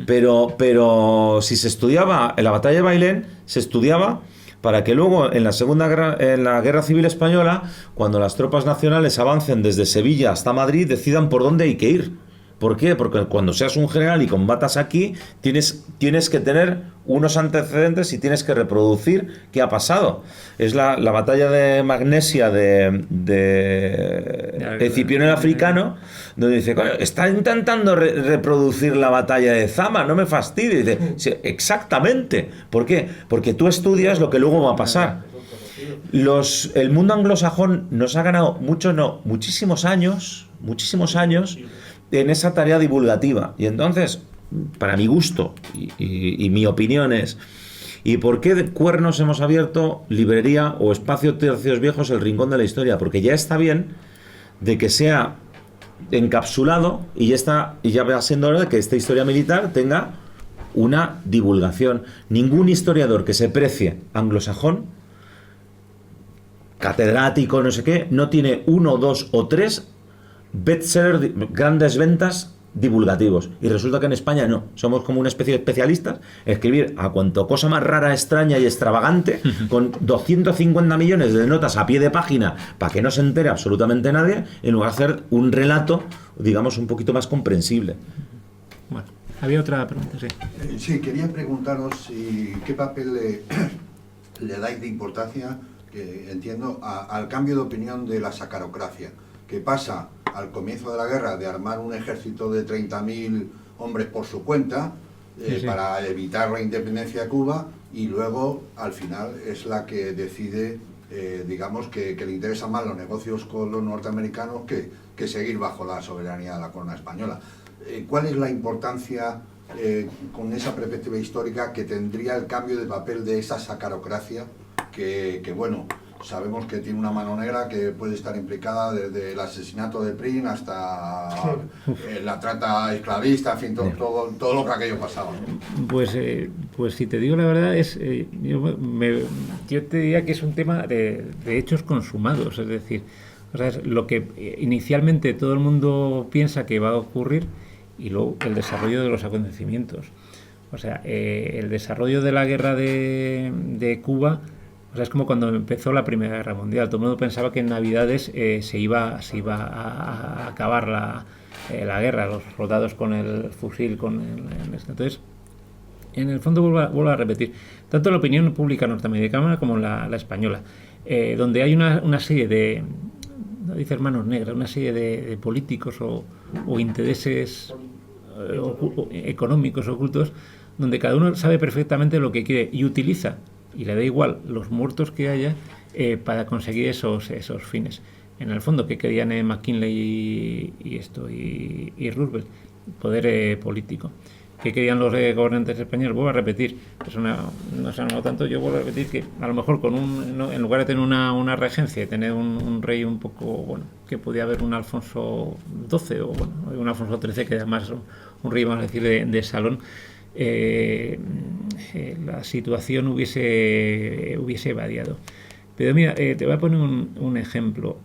Pero si se estudiaba en la batalla de Bailén, se estudiaba para que luego en la Guerra Civil Española, cuando las tropas nacionales avancen desde Sevilla hasta Madrid, decidan por dónde hay que ir. ¿Por qué? Porque cuando seas un general y combatas aquí, tienes que tener unos antecedentes y tienes que reproducir qué ha pasado. Es la batalla de Magnesia de Escipión el Africano, donde dice, está intentando reproducir la batalla de Zama, no me fastidies. Dice, sí, exactamente. ¿Por qué? Porque tú estudias lo que luego va a pasar. El mundo anglosajón nos ha ganado muchísimos años en esa tarea divulgativa. Y entonces, para mi gusto y mi opinión es, ¿y por qué de cuernos hemos abierto librería o espacio Tercios Viejos, el rincón de la historia? Porque ya está bien de que sea encapsulado y ya va siendo hora de que esta historia militar tenga una divulgación. Ningún historiador que se precie anglosajón, catedrático, no sé qué, no tiene 1, 2 o 3 bestsellers, grandes ventas divulgativos. Y resulta que en España no. Somos como una especie de especialistas en escribir a cuanto cosa más rara, extraña y extravagante, con 250 millones de notas a pie de página para que no se entere absolutamente nadie, en lugar de hacer un relato, digamos, un poquito más comprensible. Bueno, había otra pregunta, sí. Sí, quería preguntaros qué papel le dais de importancia, que entiendo, al cambio de opinión de la sacarocracia, que pasa al comienzo de la guerra de armar un ejército de 30.000 hombres por su cuenta para evitar la independencia de Cuba, y luego al final es la que decide, digamos, que le interesan más los negocios con los norteamericanos que seguir bajo la soberanía de la corona española. ¿Cuál es la importancia, con esa perspectiva histórica, que tendría el cambio de papel de esa sacarocracia que bueno, sabemos que tiene una mano negra que puede estar implicada desde el asesinato de Prim hasta la trata esclavista, en fin, todo lo que aquello pasaba? Pues si te digo la verdad, yo te diría que es un tema de hechos consumados, es decir, o sea, es lo que inicialmente todo el mundo piensa que va a ocurrir y luego el desarrollo de los acontecimientos. O sea, el desarrollo de la guerra de Cuba, o sea, es como cuando empezó la Primera Guerra Mundial. Todo el mundo pensaba que en Navidades se iba a acabar la guerra, los soldados con el fusil, Entonces, en el fondo, vuelvo a repetir, tanto la opinión pública norteamericana como la española, donde hay una serie de, no dice hermanos negras, una serie de políticos o intereses económicos ocultos, donde cada uno sabe perfectamente lo que quiere y utiliza y le da igual los muertos que haya para conseguir esos fines. En el fondo, ¿qué querían McKinley y Roosevelt? Poder político. ¿Qué querían los gobernantes españoles? Vuelvo a repetir, no se ha notado tanto, yo vuelvo a repetir que a lo mejor en lugar de tener una regencia y tener un rey un poco, bueno, que podía haber un Alfonso XII o bueno, un Alfonso XIII, que además un rey, vamos a decir, de salón, la situación hubiese variado. Pero mira, te voy a poner un ejemplo.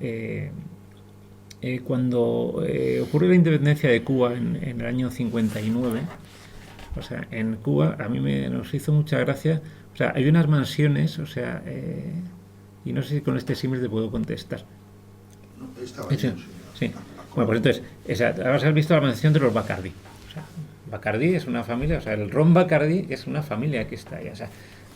Cuando ocurrió la independencia de Cuba en el año 59, o sea, en Cuba a mí nos hizo mucha gracia, o sea, hay unas mansiones, o sea, y no sé si con este símil te puedo contestar. Estaba Sí. bien, Sí. Bueno, pues entonces, ahora has visto la mansión de los Bacardi. O sea, Bacardi es una familia, o sea, el ron Bacardi es una familia que está ahí, o sea,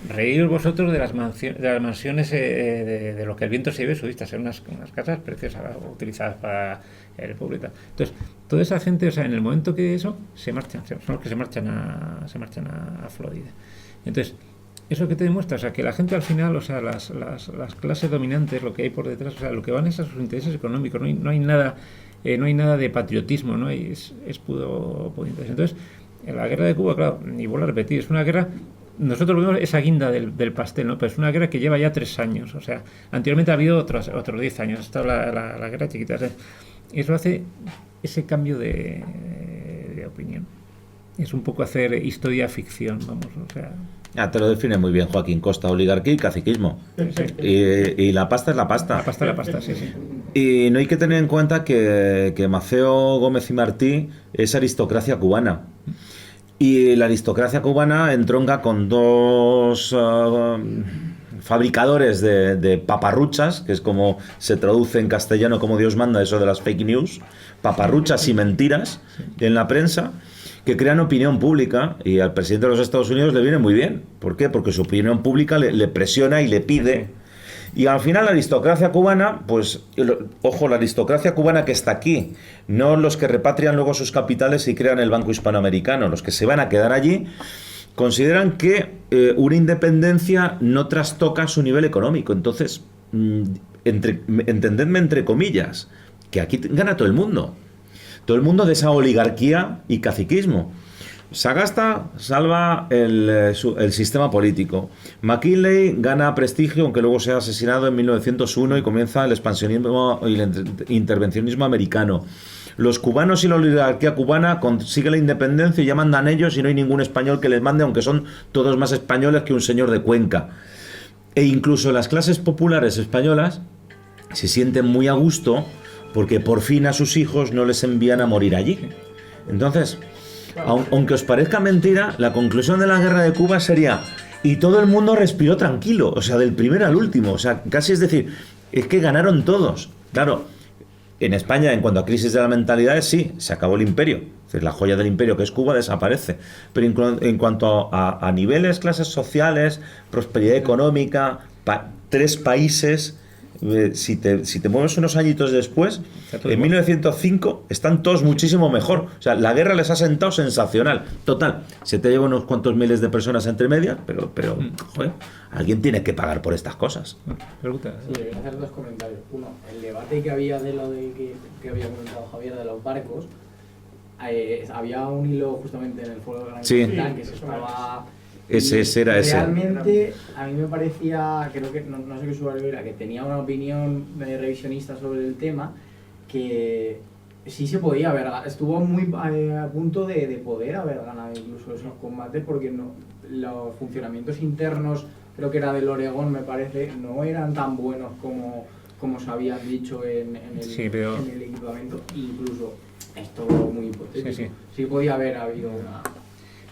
reíros vosotros de las mansiones de lo que el viento se lleve sudistas, son unas casas preciosas utilizadas para el pueblo y tal. Entonces, toda esa gente, o sea, en el momento que eso, se marchan, son los que se marchan a Florida. Entonces, ¿eso que te demuestra? O sea, que la gente al final, o sea, las clases dominantes, lo que hay por detrás, o sea, lo que van es a sus intereses económicos, no hay nada de patriotismo, no hay, es puro interés. Entonces, en la guerra de Cuba, claro, y vuelvo a repetir, es una guerra. Nosotros vemos esa guinda del pastel, ¿no? Pero es una guerra que lleva ya 3 años. O sea, anteriormente ha habido otros 10 años. Ha estado la guerra chiquita. O sea, eso hace ese cambio de opinión. Es un poco hacer historia-ficción, vamos. O sea, Te lo define muy bien Joaquín Costa, oligarquía y caciquismo. Y la pasta es la pasta. la pasta, sí. Y no hay que tener en cuenta que Maceo Gómez y Martí es aristocracia cubana. Y la aristocracia cubana entronca con dos fabricadores de paparruchas, que es como se traduce en castellano como Dios manda eso de las fake news, paparruchas y mentiras en la prensa, que crean opinión pública, y al presidente de los Estados Unidos le viene muy bien. ¿Por qué? Porque su opinión pública le presiona y le pide. Y al final la aristocracia cubana, pues, ojo, la aristocracia cubana que está aquí, no los que repatrian luego sus capitales y crean el Banco Hispanoamericano, los que se van a quedar allí, consideran que una independencia no trastoca su nivel económico. Entonces, entendedme entre comillas, que aquí gana todo el mundo de esa oligarquía y caciquismo. Sagasta salva el sistema político. McKinley gana prestigio, aunque luego sea asesinado en 1901 y comienza el expansionismo y el intervencionismo americano. Los cubanos y la oligarquía cubana consiguen la independencia y ya mandan ellos y no hay ningún español que les mande, aunque son todos más españoles que un señor de Cuenca. E incluso las clases populares españolas se sienten muy a gusto porque por fin a sus hijos no les envían a morir allí. Entonces, aunque os parezca mentira, la conclusión de la guerra de Cuba sería, y todo el mundo respiró tranquilo, o sea, del primero al último, o sea, casi es decir, es que ganaron todos. Claro, en España, en cuanto a crisis de la mentalidad, sí, se acabó el imperio, es decir, la joya del imperio que es Cuba desaparece, pero en cuanto a niveles, clases sociales, prosperidad económica, 3 países... Si te mueves unos añitos después, en 1905 están todos muchísimo mejor. O sea, la guerra les ha sentado sensacional. Total, se te lleva unos cuantos miles de personas entre medias, pero joder, alguien tiene que pagar por estas cosas. Pregunta. Sí, voy a hacer 2 comentarios. Uno, el debate que había de lo que había comentado Javier de los barcos, había un hilo justamente en el foro de la Gran que se estaba... Ese era ese. Realmente a mí me parecía, creo que no sé qué usuario era, que tenía una opinión revisionista sobre el tema, que sí se podía haber ganado, estuvo muy a punto de poder haber ganado incluso esos combates, porque los funcionamientos internos, creo que era del Oregón me parece, no eran tan buenos como se habían dicho en el equipamiento, incluso es todo muy hipotético. Sí podía haber habido una...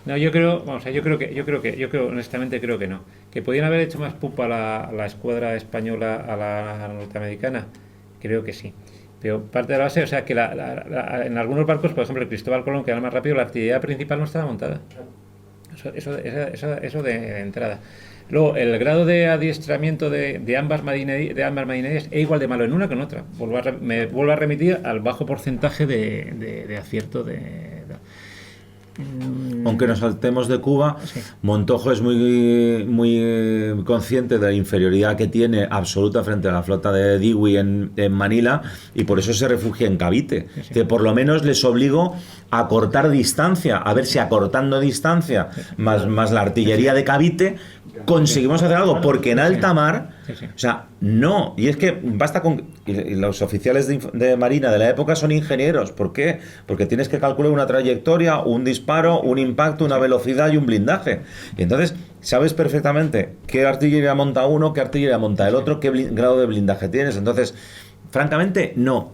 No, yo creo, honestamente creo que no. Que podían haber hecho más pupa la escuadra española a la norteamericana, creo que sí. Pero parte de la base, o sea, que en algunos barcos, por ejemplo, el Cristóbal Colón, que era más rápido, la artillería principal no estaba montada. Eso de entrada. Luego, el grado de adiestramiento de ambas marinerías es igual de malo en una que en otra. Me vuelvo a remitir al bajo porcentaje de acierto Aunque nos saltemos de Cuba, Sí. Montojo es muy consciente de la inferioridad que tiene absoluta frente a la flota de Dewey en Manila, y por eso se refugia en Cavite. Sí, sí. Que por lo menos les obligó a cortar distancia, a ver si acortando distancia, más la artillería de Cavite, conseguimos hacer algo, porque en alta mar, Sí, sí. o sea, no, y es que basta con... Y los oficiales de Marina de la época son ingenieros. ¿Por qué? Porque tienes que calcular una trayectoria, un disparo, un impacto, una velocidad y un blindaje. Y entonces sabes perfectamente qué artillería monta uno, qué artillería monta el otro, qué grado de blindaje tienes. Entonces, francamente, no.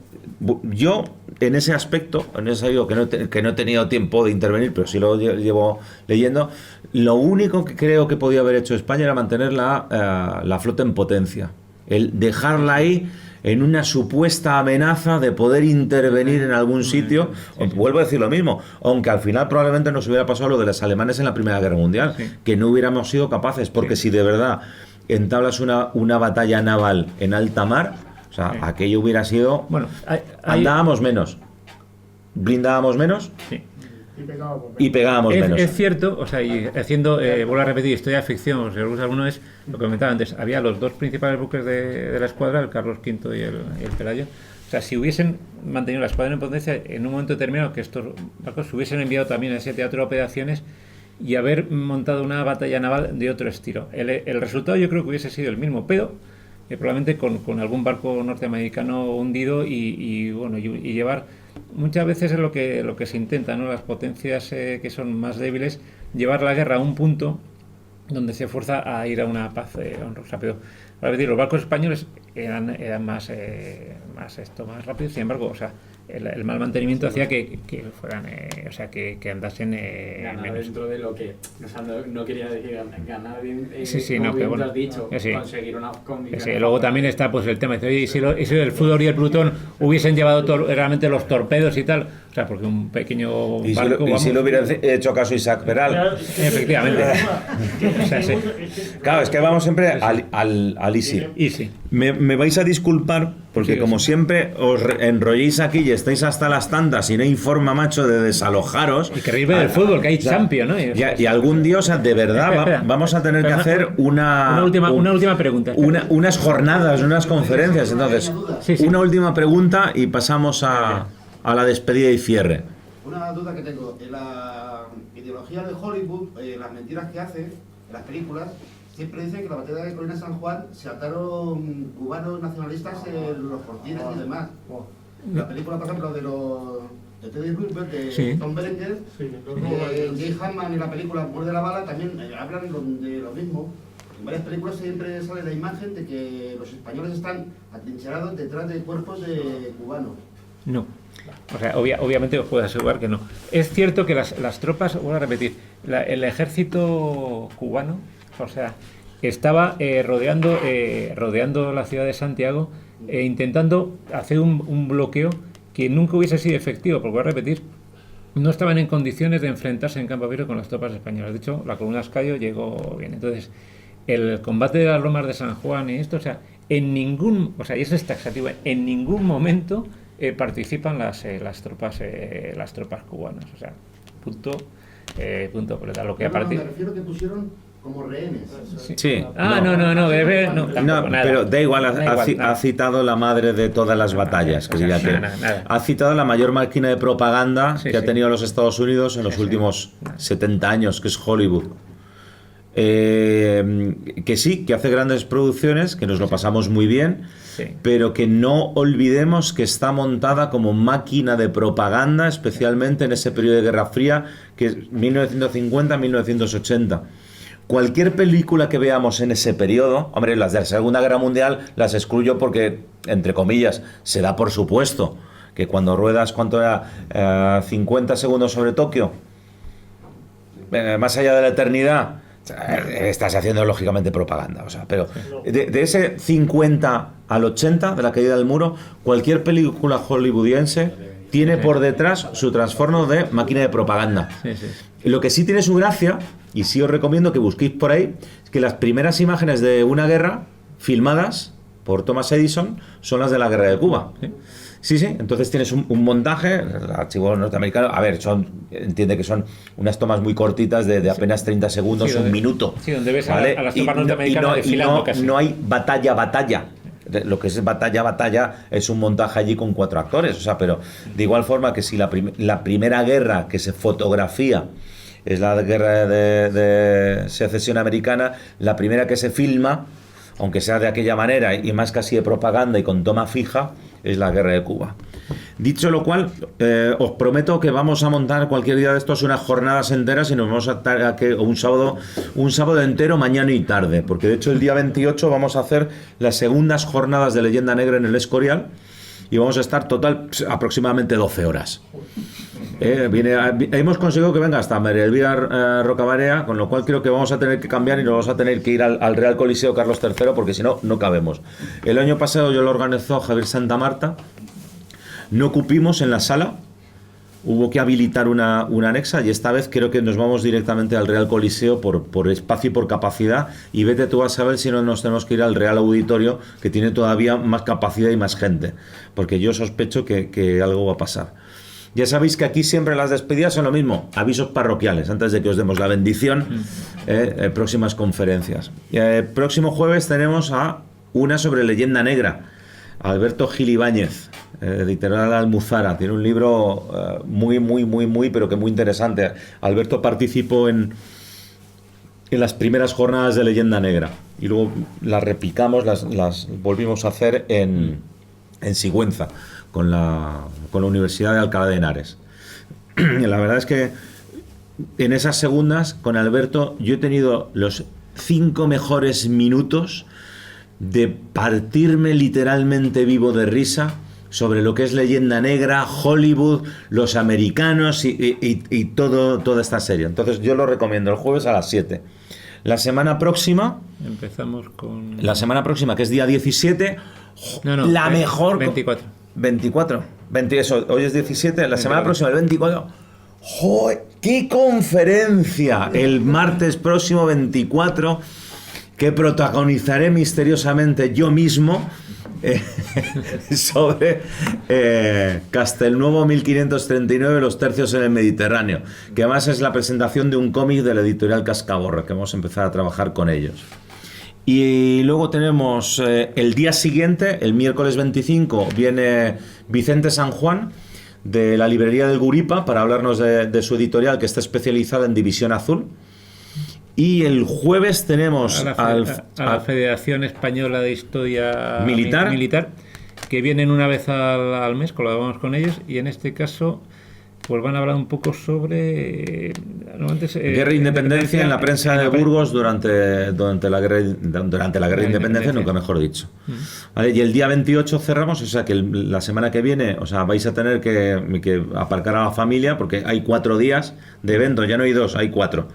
Yo, en ese aspecto, en ese digo que no he tenido tiempo de intervenir, pero sí lo llevo leyendo, lo único que creo que podía haber hecho España era mantener la flota en potencia. El dejarla ahí en una supuesta amenaza de poder intervenir en algún sitio. Vuelvo a decir lo mismo, aunque al final probablemente nos hubiera pasado lo de los alemanes en la Primera Guerra Mundial, Sí. que no hubiéramos sido capaces, porque si de verdad entablas una batalla naval en alta mar, o sea, Sí. aquello hubiera sido... Bueno, Andábamos menos, blindábamos menos sí. y pegábamos menos. Es cierto, o sea, y haciendo, vuelvo a repetir, historia de ficción, si os gusta alguno, es lo que comentaba antes, había los dos principales buques de la escuadra, el Carlos V y el Pelayo. O sea, si hubiesen mantenido la escuadra en potencia, en un momento determinado que estos barcos se hubiesen enviado también a ese teatro de operaciones y haber montado una batalla naval de otro estilo. El resultado yo creo que hubiese sido el mismo, pero probablemente con algún barco norteamericano hundido y llevar... Muchas veces es lo que se intenta, ¿no? Las potencias que son más débiles, llevar la guerra a un punto donde se fuerza a ir a una paz honrosa. Pero, para decir, los barcos españoles eran más rápidos, sin embargo, o sea, el mal mantenimiento hacía que fueran, o sea, que andasen Ganar menos. dentro de lo que, o sea, no quería decir ganar bien, Sí, como no, bien pero bueno. tú has dicho, Sí. conseguir una condición. Sí, luego también está pues el tema, dice, oye, y si el Fudor y el Plutón hubiesen llevado realmente los torpedos y tal, o sea, porque un pequeño Y barco... si lo hubieran hecho caso Isaac Peral. Efectivamente. O sea, sí. Claro, es que vamos siempre al easy. Y sí. Me vais a disculpar porque Sí, como sí. siempre os enrolléis aquí y estáis hasta las tantas y no hay forma, macho, de desalojaros. Y queréis ver el fútbol, que hay Champions, ¿no? Y algún día, o sea, de verdad, Espera. vamos a tener que hacer Una última pregunta. unas jornadas, unas conferencias. Entonces, Sí, sí. una última pregunta y pasamos a la despedida y cierre. Una duda que tengo, en la ideología de Hollywood, las mentiras que hace en las películas, siempre dicen que la batalla de Colina San Juan se ataron cubanos nacionalistas en los fortines y demás. La película, por ejemplo, de Teddy Roosevelt, de Sí. Tom Berenger, Sí, Jay Hammond y la película Muerde la bala también hablan de lo mismo. En varias películas siempre sale la imagen de que los españoles están atrincherados detrás de cuerpos de cubanos. No. O sea, obviamente os puedo asegurar que no. Es cierto que las tropas, voy a repetir, el ejército cubano, o sea, estaba rodeando la ciudad de Santiago e intentando hacer un bloqueo que nunca hubiese sido efectivo, porque voy a repetir, no estaban en condiciones de enfrentarse en campo abierto con las tropas españolas. De hecho, la columna Escayo llegó bien. Entonces, el combate de las lomas de San Juan y esto, o sea, y eso es taxativo, en ningún momento participan las tropas cubanas, o sea, punto pelota. Lo que a partir... Me refiero que pusieron como rehenes. Sí. No, tampoco, No, nada. pero da igual, nada. ha citado la madre de todas las batallas. Que o sea, diría que nada. ha citado la mayor máquina de propaganda Sí, que ha sí. tenido los Estados Unidos en los Sí, últimos nada. 70 años, que es Hollywood. Que sí, que hace grandes producciones, que nos lo pasamos muy bien, Sí. pero que no olvidemos que está montada como máquina de propaganda, especialmente en ese periodo de Guerra Fría, que es 1950-1980. Cualquier película que veamos en ese periodo, hombre, las de la Segunda Guerra Mundial las excluyo porque, entre comillas, se da por supuesto que cuando ruedas, ¿cuánto era? 50 segundos sobre Tokio, más allá de la eternidad, estás haciendo lógicamente propaganda, o sea, pero de ese 50 al 80 de la caída del muro, cualquier película hollywoodiense tiene por detrás su trastorno de máquina de propaganda. Sí, sí. Lo que sí tiene su gracia, y sí os recomiendo que busquéis por ahí, es que las primeras imágenes de una guerra filmadas por Thomas Edison son las de la guerra de Cuba. Sí. Sí, sí, entonces tienes un montaje, el archivo norteamericano, a ver, entiende que son unas tomas muy cortitas de apenas 30 segundos, Sí, donde- un minuto. sí, donde ves ¿vale? a las tropas norteamericanas desfilando casi. no hay batalla. Lo que es batalla es un montaje allí con 4 actores, o sea, pero de igual forma que si la primera guerra que se fotografía es la guerra de secesión americana, la primera que se filma, aunque sea de aquella manera y más casi de propaganda y con toma fija, es la guerra de Cuba. Dicho lo cual, os prometo que vamos a montar cualquier día de estos unas jornadas enteras y nos vamos a estar un sábado entero, mañana y tarde, porque de hecho el día 28 vamos a hacer las segundas jornadas de Leyenda Negra en el Escorial y vamos a estar total aproximadamente 12 horas. Hemos conseguido que venga hasta María Elvira Rocabarea, con lo cual creo que vamos a tener que cambiar y nos vamos a tener que ir al Real Coliseo Carlos III, porque si no, no cabemos. El año pasado yo lo organizó Javier Santa Marta, no cupimos en la sala, hubo que habilitar una anexa y esta vez creo que nos vamos directamente al Real Coliseo por espacio y por capacidad, y vete tú a saber si no nos tenemos que ir al Real Auditorio, que tiene todavía más capacidad y más gente, porque yo sospecho que algo va a pasar. Ya sabéis que aquí siempre las despedidas son lo mismo, avisos parroquiales, antes de que os demos la bendición, próximas conferencias. Próximo jueves tenemos una sobre Leyenda Negra, Alberto Gil Ibáñez, editorial Almuzara, tiene un libro muy, pero que muy interesante. Alberto participó en las primeras jornadas de Leyenda Negra y luego las replicamos, las volvimos a hacer en Sigüenza, con la Universidad de Alcalá de Henares. La verdad es que en esas segundas, con Alberto, yo he tenido los 5 mejores minutos de partirme literalmente vivo de risa sobre lo que es Leyenda Negra, Hollywood, los americanos y toda esta serie. Entonces yo lo recomiendo el jueves a las 7. La semana próxima... Empezamos con... La semana próxima, que es día 17... la mejor... 24. Hoy es 17, la semana próxima, el 24. ¡Joder! ¡Qué conferencia! El martes próximo 24, que protagonizaré misteriosamente yo mismo, sobre Castelnuovo 1539, los tercios en el Mediterráneo, que además es la presentación de un cómic de la editorial Cascaborra, que vamos a empezar a trabajar con ellos. Y luego tenemos el día siguiente, el miércoles 25, viene Vicente San Juan de la librería del Guripa para hablarnos de su editorial, que está especializada en División Azul. Y el jueves tenemos a la Federación Española de Historia Militar, que vienen una vez al mes, colaboramos con ellos, y en este caso pues van a hablar un poco sobre guerra e independencia en la prensa de Burgos durante la guerra de independencia, nunca mejor dicho. Vale, y el día 28 cerramos, o sea que la semana que viene, o sea, vais a tener que aparcar a la familia porque hay 4 días de evento, ya no hay 2, hay 4.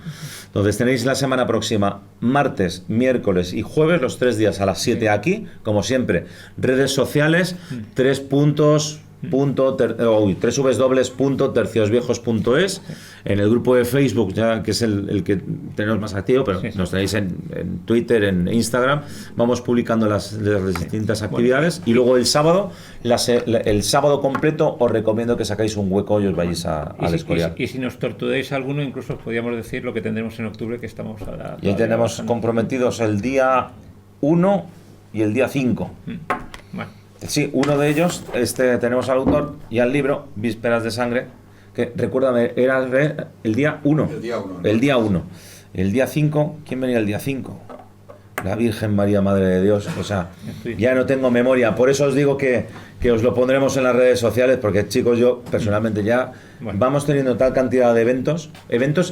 Entonces tenéis la semana próxima, martes, miércoles y jueves, los 3 días a las 7 aquí, como siempre. Redes sociales, 3 puntos... www.terciosviejos.es, en el grupo de Facebook, ya que es el que tenemos más activo, pero nos tenéis en Twitter, en Instagram, vamos publicando las distintas actividades. Y luego el sábado completo os recomiendo que sacáis un hueco y os vayáis al Escorial. Y si nos torturáis alguno, incluso os podríamos decir lo que tendremos en octubre, que estamos ahora. Y ahí tenemos comprometidos el día 1 y el día 5. Bueno. Sí, uno de ellos, tenemos al autor y al libro, Vísperas de Sangre, que recuérdame, era el día 1. El día 1. El día 5, ¿quién venía el día 5? La Virgen María, Madre de Dios. O sea, ya no tengo memoria. Por eso os digo que os lo pondremos en las redes sociales, porque chicos, yo personalmente ya vamos teniendo tal cantidad de eventos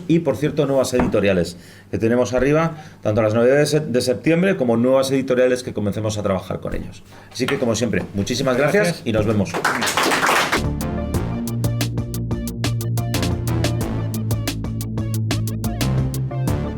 y, por cierto, nuevas editoriales que tenemos arriba, tanto las novedades de septiembre como nuevas editoriales que comencemos a trabajar con ellos. Así que, como siempre, muchísimas gracias y nos vemos.